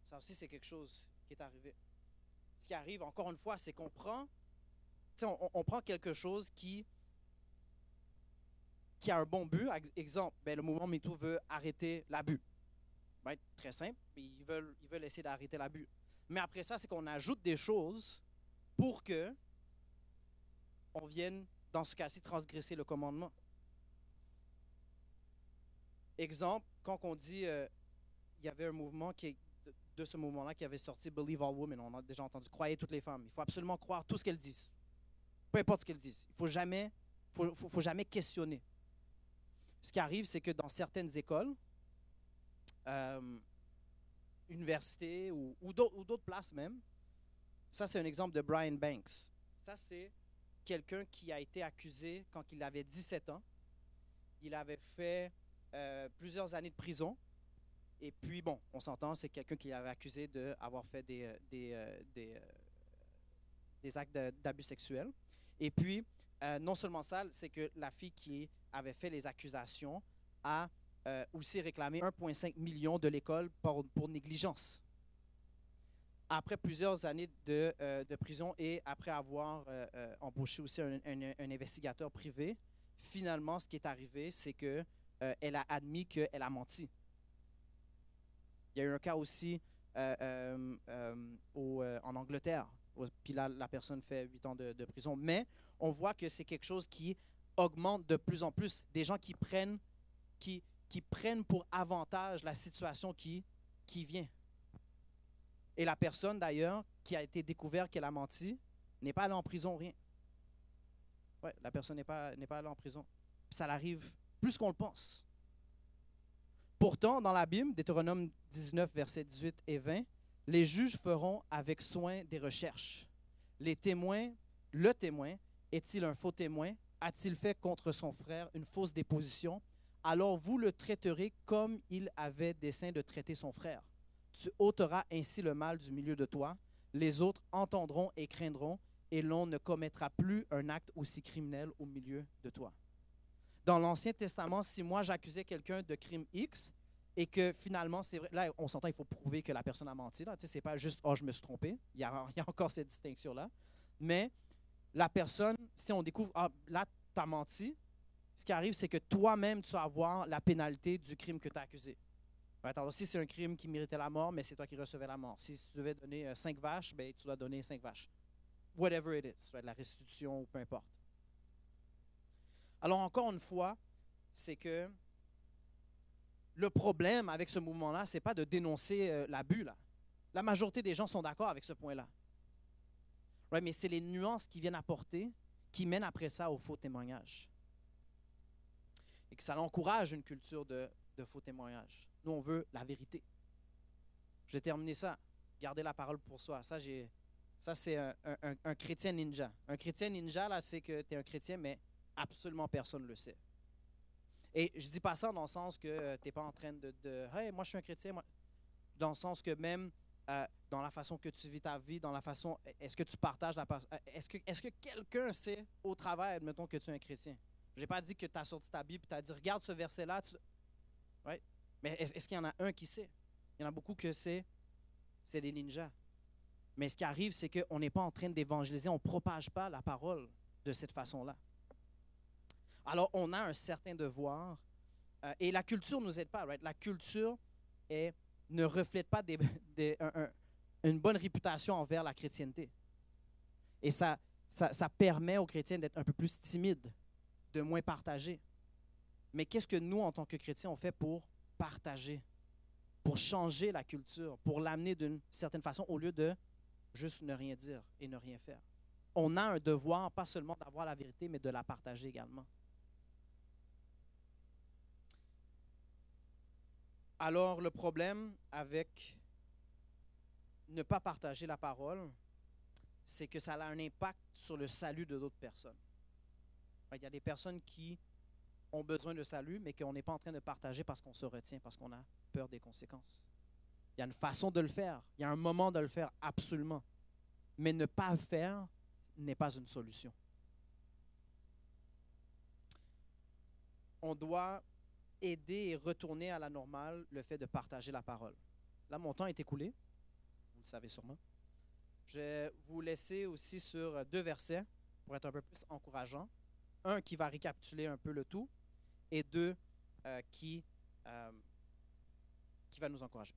ça aussi, c'est quelque chose qui est arrivé. Ce qui arrive, encore une fois, c'est qu'on prend, on prend quelque chose qui a un bon but. Exemple, ben, le mouvement MeToo veut arrêter l'abus. Ça va être très simple, mais ils veulent essayer d'arrêter l'abus. Mais après ça, c'est qu'on ajoute des choses pour que on vienne, dans ce cas-ci, transgresser le commandement. Exemple, quand on dit, il y avait un mouvement de ce mouvement-là qui avait sorti Believe All Women. On a déjà entendu croyez toutes les femmes. Il faut absolument croire tout ce qu'elles disent. Peu importe ce qu'elles disent. Il ne faut jamais questionner. Ce qui arrive, c'est que dans certaines écoles, universités ou d'autres places même, ça c'est un exemple de Brian Banks. Ça c'est quelqu'un qui a été accusé quand il avait 17 ans. Il avait fait plusieurs années de prison. Et puis, bon, on s'entend, c'est quelqu'un qui avait accusé d'avoir fait des actes d'abus sexuels. Et puis, non seulement ça, c'est que la fille qui avait fait les accusations a aussi réclamé 1,5 million de l'école pour négligence. Après plusieurs années de prison et après avoir embauché aussi un investigateur privé, finalement, ce qui est arrivé, c'est qu'elle a admis qu'elle a menti. Il y a eu un cas aussi en Angleterre, puis là, la personne fait 8 ans de prison. Mais on voit que c'est quelque chose qui augmente de plus en plus. Des gens qui prennent pour avantage la situation qui vient. Et la personne, d'ailleurs, qui a été découverte qu'elle a menti, n'est pas allée en prison, rien. Ouais, la personne n'est pas allée en prison. Puis ça arrive plus qu'on le pense. Pourtant, dans la Bible, Deutéronome 19, versets 18 et 20, les juges feront avec soin des recherches. Le témoin, est-il un faux témoin? A-t-il fait contre son frère une fausse déposition? Alors vous le traiterez comme il avait dessein de traiter son frère. Tu ôteras ainsi le mal du milieu de toi. Les autres entendront et craindront, et l'on ne commettra plus un acte aussi criminel au milieu de toi. Dans l'Ancien Testament, si moi j'accusais quelqu'un de crime X et que finalement, c'est vrai, là on s'entend, il faut prouver que la personne a menti. Ce n'est pas juste « oh, je me suis trompé ». Il y a encore cette distinction-là. Mais la personne, si on découvre « ah, là, tu as menti », ce qui arrive, c'est que toi-même, tu vas avoir la pénalité du crime que tu as accusé. Alors, si c'est un crime qui méritait la mort, mais c'est toi qui recevais la mort. Si tu devais donner 5 vaches, ben, tu dois donner 5 vaches. Whatever it is, ça va être la restitution ou peu importe. Alors, encore une fois, c'est que le problème avec ce mouvement-là, ce n'est pas de dénoncer l'abus. Là. La majorité des gens sont d'accord avec ce point-là. Ouais, mais c'est les nuances qui viennent apporter qui mènent après ça au faux témoignage. Et que ça encourage une culture de faux témoignage. Nous, on veut la vérité. J'ai terminé ça. Garder la parole pour soi. Ça, c'est un chrétien ninja. Un chrétien ninja, là, c'est que tu es un chrétien, mais absolument personne ne le sait. Et je ne dis pas ça dans le sens que tu n'es pas en train de hey, moi, je suis un chrétien. Moi. Dans le sens que même dans la façon que tu vis ta vie, dans la façon, est-ce que tu partages la est-ce que quelqu'un sait au travail, admettons, que tu es un chrétien? Je n'ai pas dit que tu as sorti ta Bible et tu as dit, regarde ce verset-là. Ouais. Mais est-ce qu'il y en a un qui sait? Il y en a beaucoup que c'est des ninjas. Mais ce qui arrive, c'est qu'on n'est pas en train d'évangéliser, on ne propage pas la parole de cette façon-là. Alors, on a un certain devoir, et la culture ne nous aide pas. Right? La culture ne reflète pas une bonne réputation envers la chrétienté. Et ça permet aux chrétiens d'être un peu plus timides, de moins partager. Mais qu'est-ce que nous, en tant que chrétiens, on fait pour partager, pour changer la culture, pour l'amener d'une certaine façon, au lieu de juste ne rien dire et ne rien faire? On a un devoir, pas seulement d'avoir la vérité, mais de la partager également. Alors, le problème avec ne pas partager la parole, c'est que ça a un impact sur le salut de d'autres personnes. Il y a des personnes qui ont besoin de salut, mais qu'on n'est pas en train de partager parce qu'on se retient, parce qu'on a peur des conséquences. Il y a une façon de le faire. Il y a un moment de le faire, absolument. Mais ne pas le faire n'est pas une solution. On doit aider et retourner à la normale le fait de partager la parole. Là, mon temps est écoulé. Vous le savez sûrement. Je vais vous laisser aussi sur 2 versets pour être un peu plus encourageant. Un qui va récapituler un peu le tout et 2 qui va nous encourager.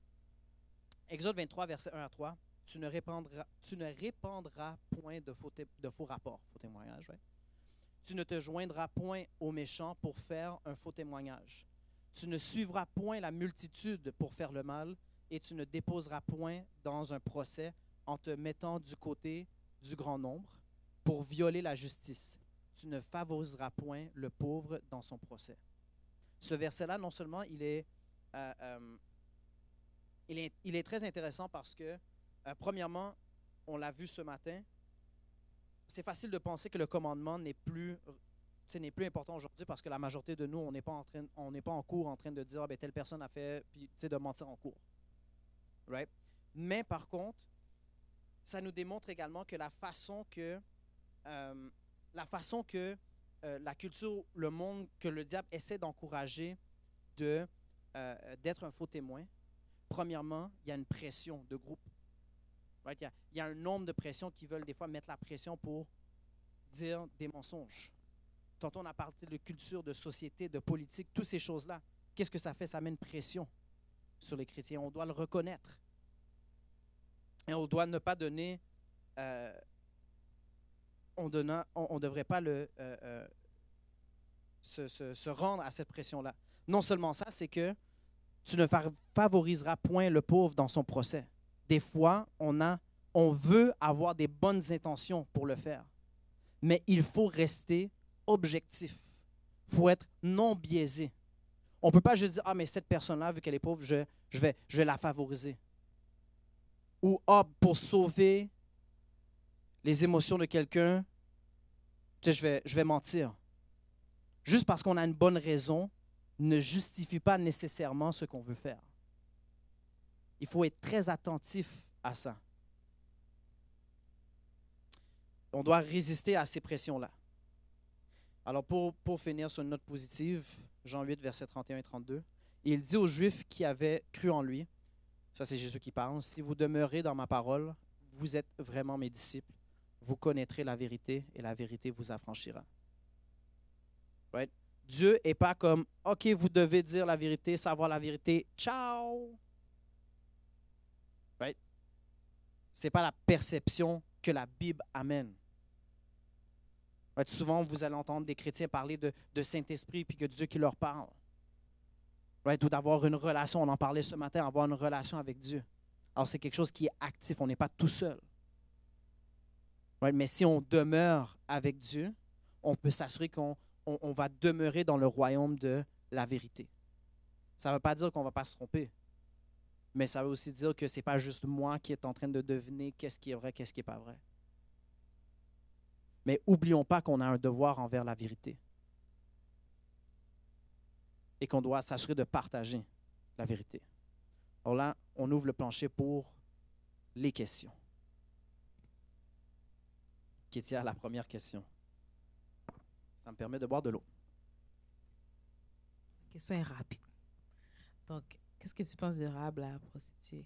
Exode 23, versets 1 à 3. Tu ne répandras point de faux rapports, faux témoignages. Ouais. Tu ne te joindras point aux méchants pour faire un faux témoignage. Tu ne suivras point la multitude pour faire le mal et tu ne déposeras point dans un procès en te mettant du côté du grand nombre. pour violer la justice. Tu ne favoriseras point le pauvre dans son procès. Ce verset-là, non seulement il est très intéressant parce que, premièrement, on l'a vu ce matin, c'est facile de penser que le commandement n'est plus important aujourd'hui parce que la majorité de nous, on n'est pas en cours en train de dire telle personne a fait, puis de mentir en cours. Right? Mais par contre, ça nous démontre également que la façon que la culture, le monde, que le diable essaie d'encourager d'être un faux témoin, premièrement, il y a une pression de groupe. Right? Il y a un nombre de pressions qui veulent des fois mettre la pression pour dire des mensonges. Tantôt, on a parlé de culture, de société, de politique, toutes ces choses-là. Qu'est-ce que ça fait? Ça met une pression sur les chrétiens. On doit le reconnaître. Et on doit ne pas donner... on ne devrait pas se rendre à cette pression-là. Non seulement ça, c'est que tu ne favoriseras point le pauvre dans son procès. Des fois, on veut avoir des bonnes intentions pour le faire, mais il faut rester objectif. Il faut être non biaisé. On ne peut pas juste dire « Ah, mais cette personne-là, vu qu'elle est pauvre, je vais la favoriser. » Ou « Ah, pour sauver les émotions de quelqu'un, je vais mentir. » Juste parce qu'on a une bonne raison ne justifie pas nécessairement ce qu'on veut faire. Il faut être très attentif à ça. On doit résister à ces pressions-là. Alors, pour finir sur une note positive, Jean 8, versets 31 et 32, il dit aux Juifs qui avaient cru en lui, ça c'est Jésus qui parle, « Si vous demeurez dans ma parole, vous êtes vraiment mes disciples. Vous connaîtrez la vérité et la vérité vous affranchira. » Right? Dieu n'est pas comme « OK, vous devez dire la vérité, savoir la vérité, ciao! » Right? Ce n'est pas la perception que la Bible amène. Right? Souvent, vous allez entendre des chrétiens parler de Saint-Esprit puis que Dieu qui leur parle. Right? Ou d'avoir une relation, on en parlait ce matin, avoir une relation avec Dieu. Alors, c'est quelque chose qui est actif, on n'est pas tout seul. Right? Mais si on demeure avec Dieu, on peut s'assurer qu'on va demeurer dans le royaume de la vérité. Ça ne veut pas dire qu'on ne va pas se tromper, mais ça veut aussi dire que ce n'est pas juste moi qui est en train de deviner qu'est-ce qui est vrai, qu'est-ce qui n'est pas vrai. Mais n'oublions pas qu'on a un devoir envers la vérité et qu'on doit s'assurer de partager la vérité. Alors là, on ouvre le plancher pour les questions. Qui tient à la première question. Ça me permet de boire de l'eau. La question est rapide. Donc, qu'est-ce que tu penses de Rahab, la prostituée?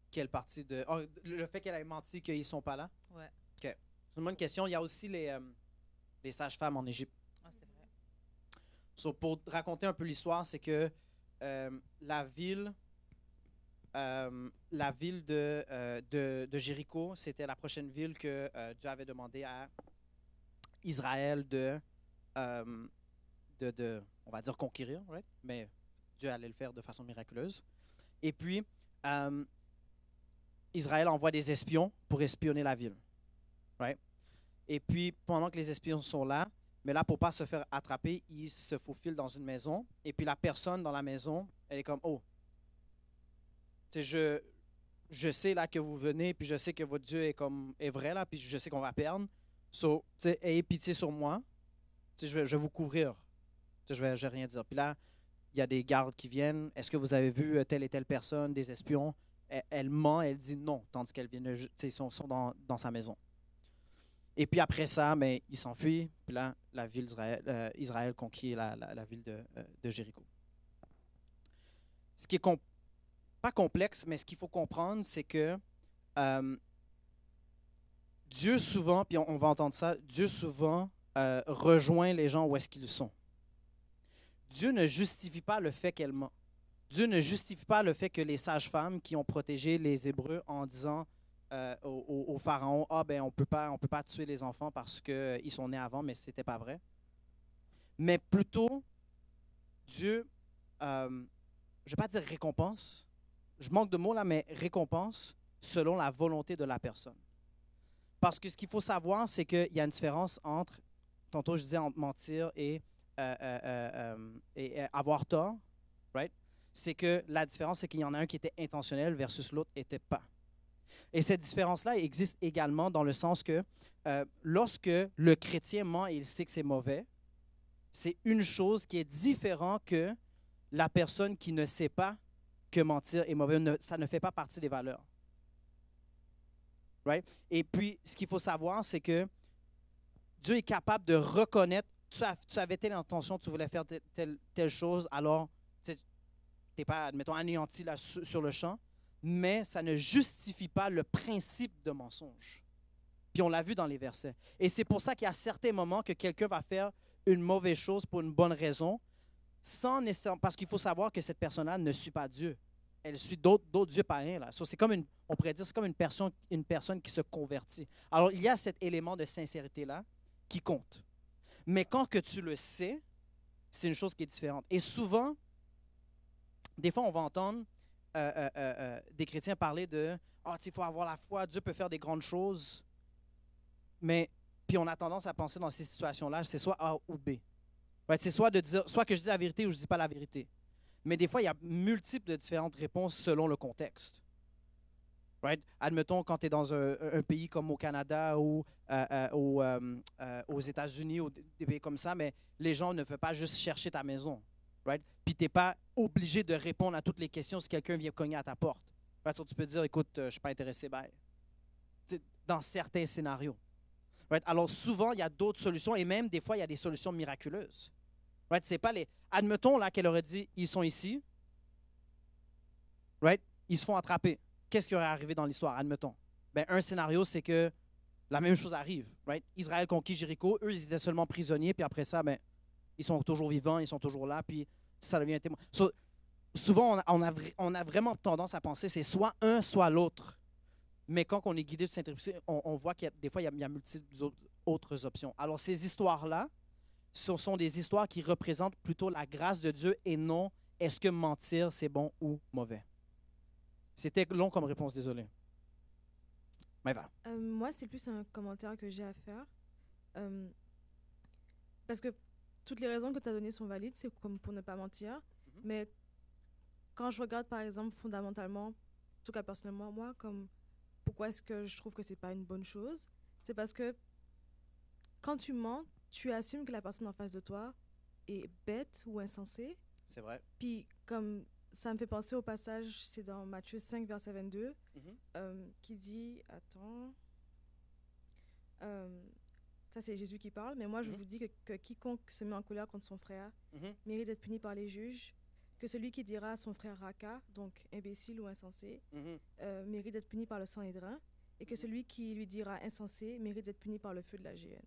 Quelle partie de... Oh, le fait qu'elle ait menti qu'ils ne sont pas là? Ouais. OK. C'est une bonne question. Il y a aussi les sages-femmes en Égypte. Ah, c'est vrai. So, pour raconter un peu l'histoire, c'est que la ville de Jéricho, c'était la prochaine ville que Dieu avait demandé à Israël on va dire conquérir, right? Mais Dieu allait le faire de façon miraculeuse. Et puis, Israël envoie des espions pour espionner la ville. Right? Et puis, pendant que les espions sont là, mais là, pour ne pas se faire attraper, ils se faufilent dans une maison. Et puis, la personne dans la maison, elle est comme, oh, je sais là que vous venez, puis je sais que votre Dieu est vrai, là, puis je sais qu'on va perdre. So, ayez pitié sur moi. Je vais vous couvrir. Je vais rien dire. Puis là, il y a des gardes qui viennent. Est-ce que vous avez vu telle et telle personne, des espions? Elle ment, elle dit non, tandis qu'elle vient ils sont dans sa maison. Et puis après ça, mais ils s'enfuient. Puis là, la ville Israël conquiert la ville de Jéricho. Ce qui est pas complexe, mais ce qu'il faut comprendre, c'est que Dieu souvent, puis on va entendre ça, Dieu souvent rejoint les gens où est-ce qu'ils sont. Dieu ne justifie pas le fait qu'elle ment. Dieu ne justifie pas le fait que les sages-femmes qui ont protégé les Hébreux en disant au Pharaon, « Ah, ben on peut pas tuer les enfants parce qu'ils sont nés avant, mais ce n'était pas vrai. » Mais plutôt, Dieu, je ne vais pas dire récompense, je manque de mots là, mais récompense selon la volonté de la personne. Parce que ce qu'il faut savoir, c'est qu'il y a une différence entre, tantôt je disais, entre mentir et avoir tort, right? C'est que la différence, c'est qu'il y en a un qui était intentionnel versus l'autre n'était pas. Et cette différence-là existe également dans le sens que lorsque le chrétien ment et il sait que c'est mauvais, c'est une chose qui est différente que la personne qui ne sait pas que mentir est mauvais. Ça ne fait pas partie des valeurs. Right? Et puis, ce qu'il faut savoir, c'est que Dieu est capable de reconnaître, tu avais telle intention, tu voulais faire telle chose, alors tu n'es pas, admettons, anéanti là, sur le champ, mais ça ne justifie pas le principe de mensonge. Puis on l'a vu dans les versets. Et c'est pour ça qu'il y a certains moments que quelqu'un va faire une mauvaise chose pour une bonne raison, sans nécessairement, parce qu'il faut savoir que cette personne-là ne suit pas Dieu. Elle suit d'autres dieux païens. Là. So, c'est comme on pourrait dire c'est comme une personne qui se convertit. Alors, il y a cet élément de sincérité-là qui compte. Mais quand que tu le sais, c'est une chose qui est différente. Et souvent, des fois, on va entendre des chrétiens parler de « Ah, il faut avoir la foi, Dieu peut faire des grandes choses. » Mais, puis on a tendance à penser dans ces situations-là, c'est soit A ou B. Right? C'est soit de dire, soit que je dis la vérité ou je ne dis pas la vérité. Mais des fois, il y a multiples de différentes réponses selon le contexte. Right? Admettons, quand tu es dans un pays comme au Canada ou aux États-Unis ou des pays comme ça, mais les gens ne peuvent pas juste chercher ta maison. Right? Puis tu n'es pas obligé de répondre à toutes les questions si quelqu'un vient cogner à ta porte. Right? So, tu peux dire, écoute, je ne suis pas intéressé, bye. Dans certains scénarios. Right? Alors souvent, il y a d'autres solutions et même des fois, il y a des solutions miraculeuses. Right? C'est pas les... Admettons là qu'elle aurait dit, ils sont ici. Right? Ils se font attraper. Qu'est-ce qui aurait arrivé dans l'histoire? Admettons. Ben, un scénario, c'est que la même chose arrive. Right? Israël conquit Jéricho. Eux, ils étaient seulement prisonniers. Puis après ça, ben, ils sont toujours vivants. Ils sont toujours là. Puis ça devient un témoin. So, souvent, on a vraiment tendance à penser c'est soit un, soit l'autre. Mais quand on est guidé du Saint-Esprit, on voit qu'il y a des fois, il y a multiples autres options. Alors, ces histoires-là, ce sont des histoires qui représentent plutôt la grâce de Dieu et non est-ce que mentir, c'est bon ou mauvais. C'était long comme réponse, désolé. Mais va. Moi, c'est plus un commentaire que j'ai à faire. Parce que toutes les raisons que tu as données sont valides, c'est comme pour ne pas mentir. Mm-hmm. Mais quand je regarde, par exemple, fondamentalement, en tout cas personnellement, moi, comme pourquoi est-ce que je trouve que c'est pas une bonne chose, c'est parce que quand tu mens, tu assumes que la personne en face de toi est bête ou insensée. C'est vrai. Puis comme ça me fait penser au passage, c'est dans Matthieu 5, verset 22, qui dit, attends, ça c'est Jésus qui parle, mais moi je vous dis que quiconque se met en colère contre son frère mérite d'être puni par les juges, que celui qui dira à son frère Raka, donc imbécile ou insensé, mérite d'être puni par le Sanhédrin, et que celui qui lui dira insensé mérite d'être puni par le feu de la géhenne.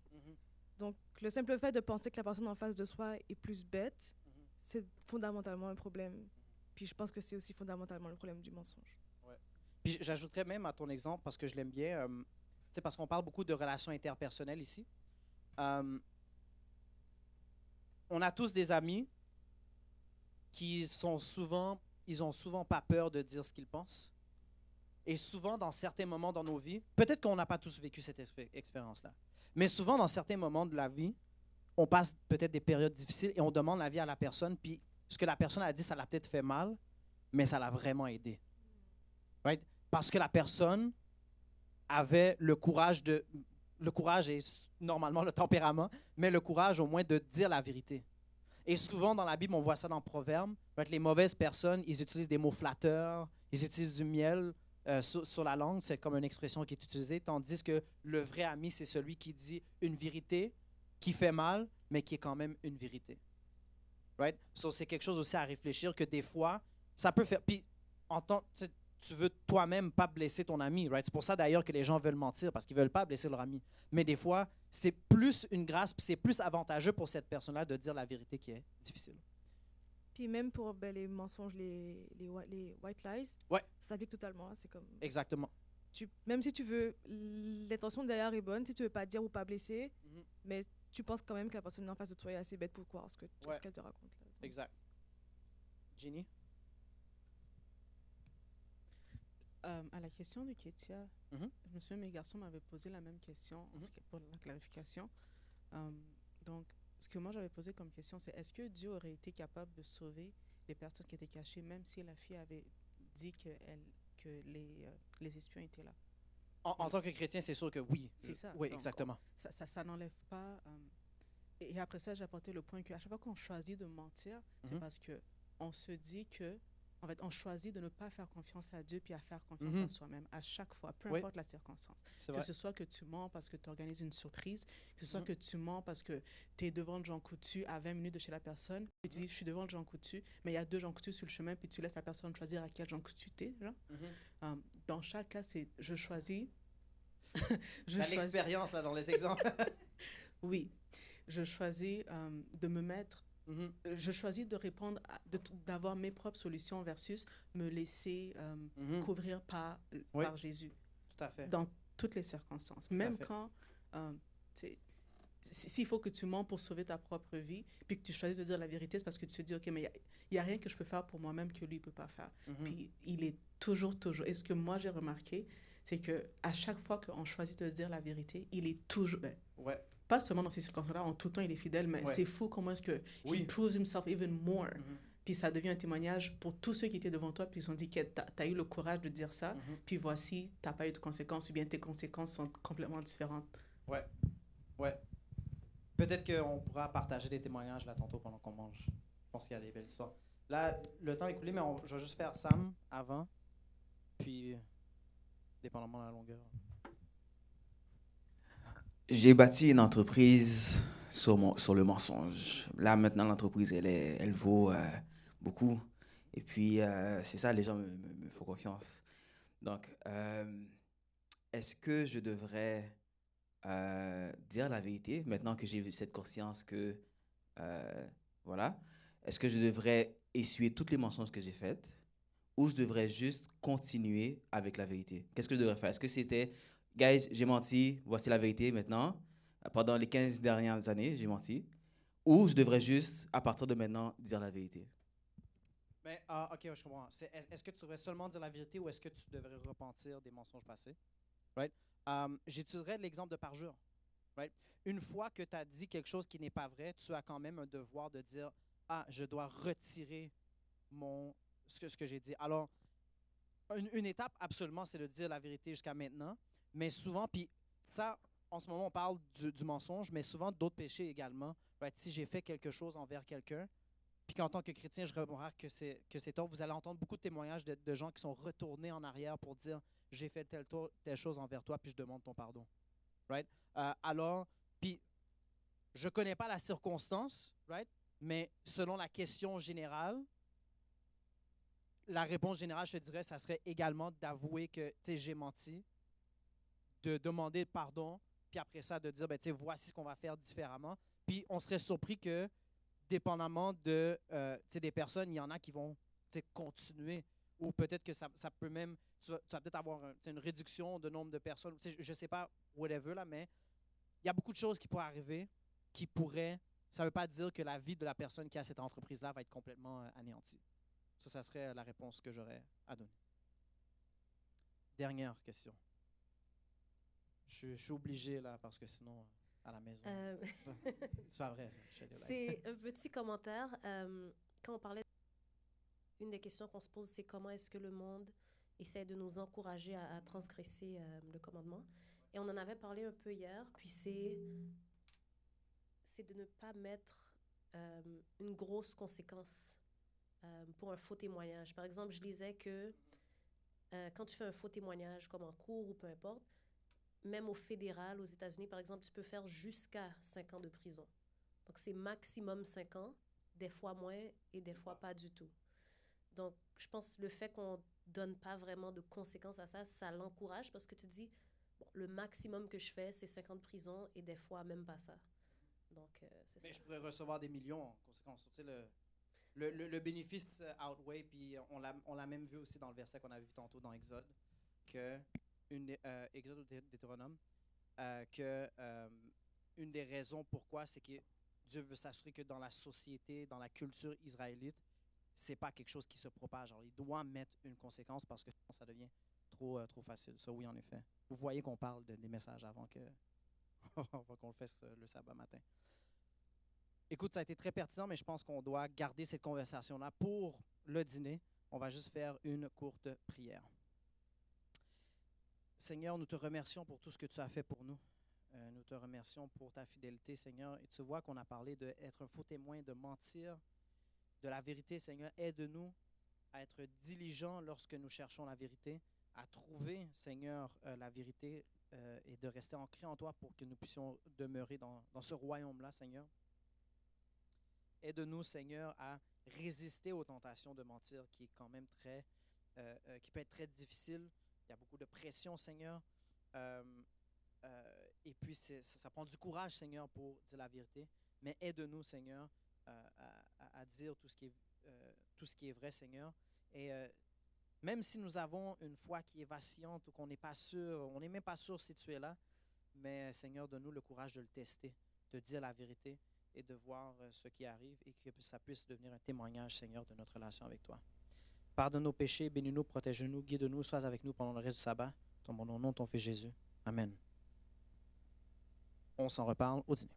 Donc, le simple fait de penser que la personne en face de soi est plus bête, c'est fondamentalement un problème. Puis je pense que c'est aussi fondamentalement le problème du mensonge. Ouais. Puis j'ajouterais même à ton exemple, parce que je l'aime bien, parce qu'on parle beaucoup de relations interpersonnelles ici. On a tous des amis qui ont souvent pas peur de dire ce qu'ils pensent. Et souvent, dans certains moments dans nos vies, peut-être qu'on n'a pas tous vécu cette expérience-là, mais souvent, dans certains moments de la vie, on passe peut-être des périodes difficiles et on demande l'avis à la personne, puis ce que la personne a dit, ça l'a peut-être fait mal, mais ça l'a vraiment aidé. Right? Parce que la personne avait le courage et normalement le tempérament, mais le courage au moins de dire la vérité. Et souvent, dans la Bible, on voit ça dans Proverbes. Les mauvaises personnes, ils utilisent des mots flatteurs, ils utilisent du miel sur la langue, c'est comme une expression qui est utilisée, tandis que le vrai ami, c'est celui qui dit une vérité qui fait mal, mais qui est quand même une vérité. Right? So, c'est quelque chose aussi à réfléchir que des fois, ça peut faire... Puis, tu veux toi-même pas blesser ton ami. Right? C'est pour ça d'ailleurs que les gens veulent mentir, parce qu'ils ne veulent pas blesser leur ami. Mais des fois, c'est plus une grâce, puis c'est plus avantageux pour cette personne-là de dire la vérité qui est difficile. Puis même pour les mensonges, les white lies, ouais. Ça s'applique totalement. C'est comme... Exactement. Même si tu veux, l'intention derrière est bonne, si tu ne veux pas dire ou pas blesser, mais tu penses quand même que la personne en face de toi est assez bête pour croire ce qu'elle te raconte. Là. Exact. Ginny? À la question de Kétia, Mhm. je me souviens, mes garçons m'avaient posé la même question pour la clarification. Donc, ce que moi j'avais posé comme question, c'est est-ce que Dieu aurait été capable de sauver les personnes qui étaient cachées, même si la fille avait dit que les espions étaient là? En tant que chrétien, c'est sûr que oui. C'est ça. Oui, Donc, exactement. Ça n'enlève pas... et après ça, j'ai apporté le point qu'à chaque fois qu'on choisit de mentir, c'est parce qu'on se dit que, en fait, on choisit de ne pas faire confiance à Dieu puis à faire confiance à soi-même à chaque fois, peu importe la circonstance. Que ce soit que tu mens parce que tu organises une surprise, que ce soit que tu mens parce que tu es devant le Jean Coutu à 20 minutes de chez la personne, et tu dis je suis devant le Jean Coutu, mais il y a 2 Jean Coutu sur le chemin, puis tu laisses la personne choisir à quel Jean Coutu tu es. Dans chaque cas, c'est je choisis. L'expérience là dans les exemples. Oui, je choisis de me mettre. Je choisis de répondre, d'avoir mes propres solutions versus me laisser couvrir par Jésus. Tout à fait. Dans toutes les circonstances. Même quand, s'il faut que tu mens pour sauver ta propre vie, puis que tu choisis de dire la vérité, c'est parce que tu te dis, OK, mais il n'y a rien que je peux faire pour moi-même que lui ne peut pas faire. Puis il est toujours. Et ce que moi j'ai remarqué, c'est qu'à chaque fois qu'on choisit de se dire la vérité, il est toujours... Pas seulement dans ces circonstances-là, en tout temps, il est fidèle, mais c'est fou comment est-ce que he proves himself even more. Puis ça devient un témoignage pour tous ceux qui étaient devant toi, puis ils ont dit que tu as eu le courage de dire ça, puis voici, tu n'as pas eu de conséquences, ou bien tes conséquences sont complètement différentes. Ouais. Peut-être qu'on pourra partager des témoignages là tantôt pendant qu'on mange. Je pense qu'il y a des belles histoires. Là, le temps est écoulé, mais je vais juste faire Sam avant, puis dépendamment de la longueur. J'ai bâti une entreprise sur le mensonge. Là, maintenant, l'entreprise, elle vaut beaucoup. Et puis, c'est ça, les gens me font confiance. Donc, est-ce que je devrais dire la vérité, maintenant que j'ai cette conscience que, voilà, est-ce que je devrais essuyer toutes les mensonges que j'ai faites ou je devrais juste continuer avec la vérité? Qu'est-ce que je devrais faire? Est-ce que c'était... Guys, j'ai menti, voici la vérité maintenant. Pendant les 15 dernières années, j'ai menti. Ou je devrais juste, à partir de maintenant, dire la vérité? Mais, OK, je comprends. Est-ce que tu devrais seulement dire la vérité ou est-ce que tu devrais repentir des mensonges passés? Right? J'utiliserais l'exemple de parjure. Right? Une fois que tu as dit quelque chose qui n'est pas vrai, tu as quand même un devoir de dire « Ah, je dois retirer ce que j'ai dit. » Alors, une étape, absolument, c'est de dire la vérité jusqu'à maintenant. Mais souvent, puis ça, en ce moment, on parle du mensonge, mais souvent d'autres péchés également. Right? Si j'ai fait quelque chose envers quelqu'un, puis qu'en tant que chrétien, je remarque que c'est tort, vous allez entendre beaucoup de témoignages de gens qui sont retournés en arrière pour dire « J'ai fait telle chose envers toi, puis je demande ton pardon. » Right? Alors, puis je ne connais pas la circonstance, right? Mais selon la question générale, la réponse générale, je te dirais, ça serait également d'avouer que j'ai menti, de demander pardon, puis après ça, de dire, voici ce qu'on va faire différemment. Puis on serait surpris que, dépendamment de, des personnes, il y en a qui vont continuer, ou peut-être que ça peut même, tu vas peut-être avoir une réduction de nombre de personnes, je ne sais pas, whatever, là, mais il y a beaucoup de choses qui pourraient arriver, ça ne veut pas dire que la vie de la personne qui a cette entreprise-là va être complètement anéantie. Ça serait la réponse que j'aurais à donner. Dernière question. Je suis obligé, là, parce que sinon, à la maison... C'est pas vrai. C'est un petit commentaire. Quand on parlait... Une des questions qu'on se pose, c'est comment est-ce que le monde essaie de nous encourager à transgresser le commandement. Et on en avait parlé un peu hier, puis c'est de ne pas mettre une grosse conséquence pour un faux témoignage. Par exemple, je lisais que quand tu fais un faux témoignage, comme en cours ou peu importe, même au fédéral, aux États-Unis, par exemple, tu peux faire jusqu'à 5 ans de prison. Donc, c'est maximum 5 ans, des fois moins et des fois pas du tout. Donc, je pense que le fait qu'on ne donne pas vraiment de conséquences à ça, ça l'encourage parce que tu dis, bon, le maximum que je fais, c'est 5 ans de prison et des fois même pas ça. Donc, c'est mais ça. je pourrais recevoir des millions en conséquence. Tu sais, le bénéfice outweigh, puis on l'a même vu aussi dans le verset qu'on a vu tantôt dans Exode, Exode ou Deutéronome, une des raisons pourquoi, c'est que Dieu veut s'assurer que dans la société, dans la culture israélite, c'est pas quelque chose qui se propage. Alors, il doit mettre une conséquence parce que sinon, ça devient trop facile. Ça, oui, en effet. Vous voyez qu'on parle des messages avant qu'on le fasse le sabbat matin. Écoute, ça a été très pertinent, mais je pense qu'on doit garder cette conversation-là pour le dîner. On va juste faire une courte prière. Seigneur, nous te remercions pour tout ce que tu as fait pour nous. Nous te remercions pour ta fidélité, Seigneur. Et tu vois qu'on a parlé d'être un faux témoin, de mentir, de la vérité, Seigneur. Aide-nous à être diligents lorsque nous cherchons la vérité, à trouver, Seigneur, la vérité et de rester ancrés en toi pour que nous puissions demeurer dans ce royaume-là, Seigneur. Aide-nous, Seigneur, à résister aux tentations de mentir qui est quand même qui peut être très difficile. Il y a beaucoup de pression, Seigneur. Et puis, ça prend du courage, Seigneur, pour dire la vérité. Mais aide-nous, Seigneur, à dire tout ce qui est vrai, Seigneur. Et même si nous avons une foi qui est vacillante ou qu'on n'est pas sûr, on n'est même pas sûr si tu es là, mais Seigneur, donne-nous le courage de le tester, de dire la vérité et de voir ce qui arrive et que ça puisse devenir un témoignage, Seigneur, de notre relation avec toi. Pardonne nos péchés, bénis-nous, protège-nous, guide-nous, sois avec nous pendant le reste du sabbat. Dans mon nom, ton Fils Jésus. Amen. On s'en reparle au dîner.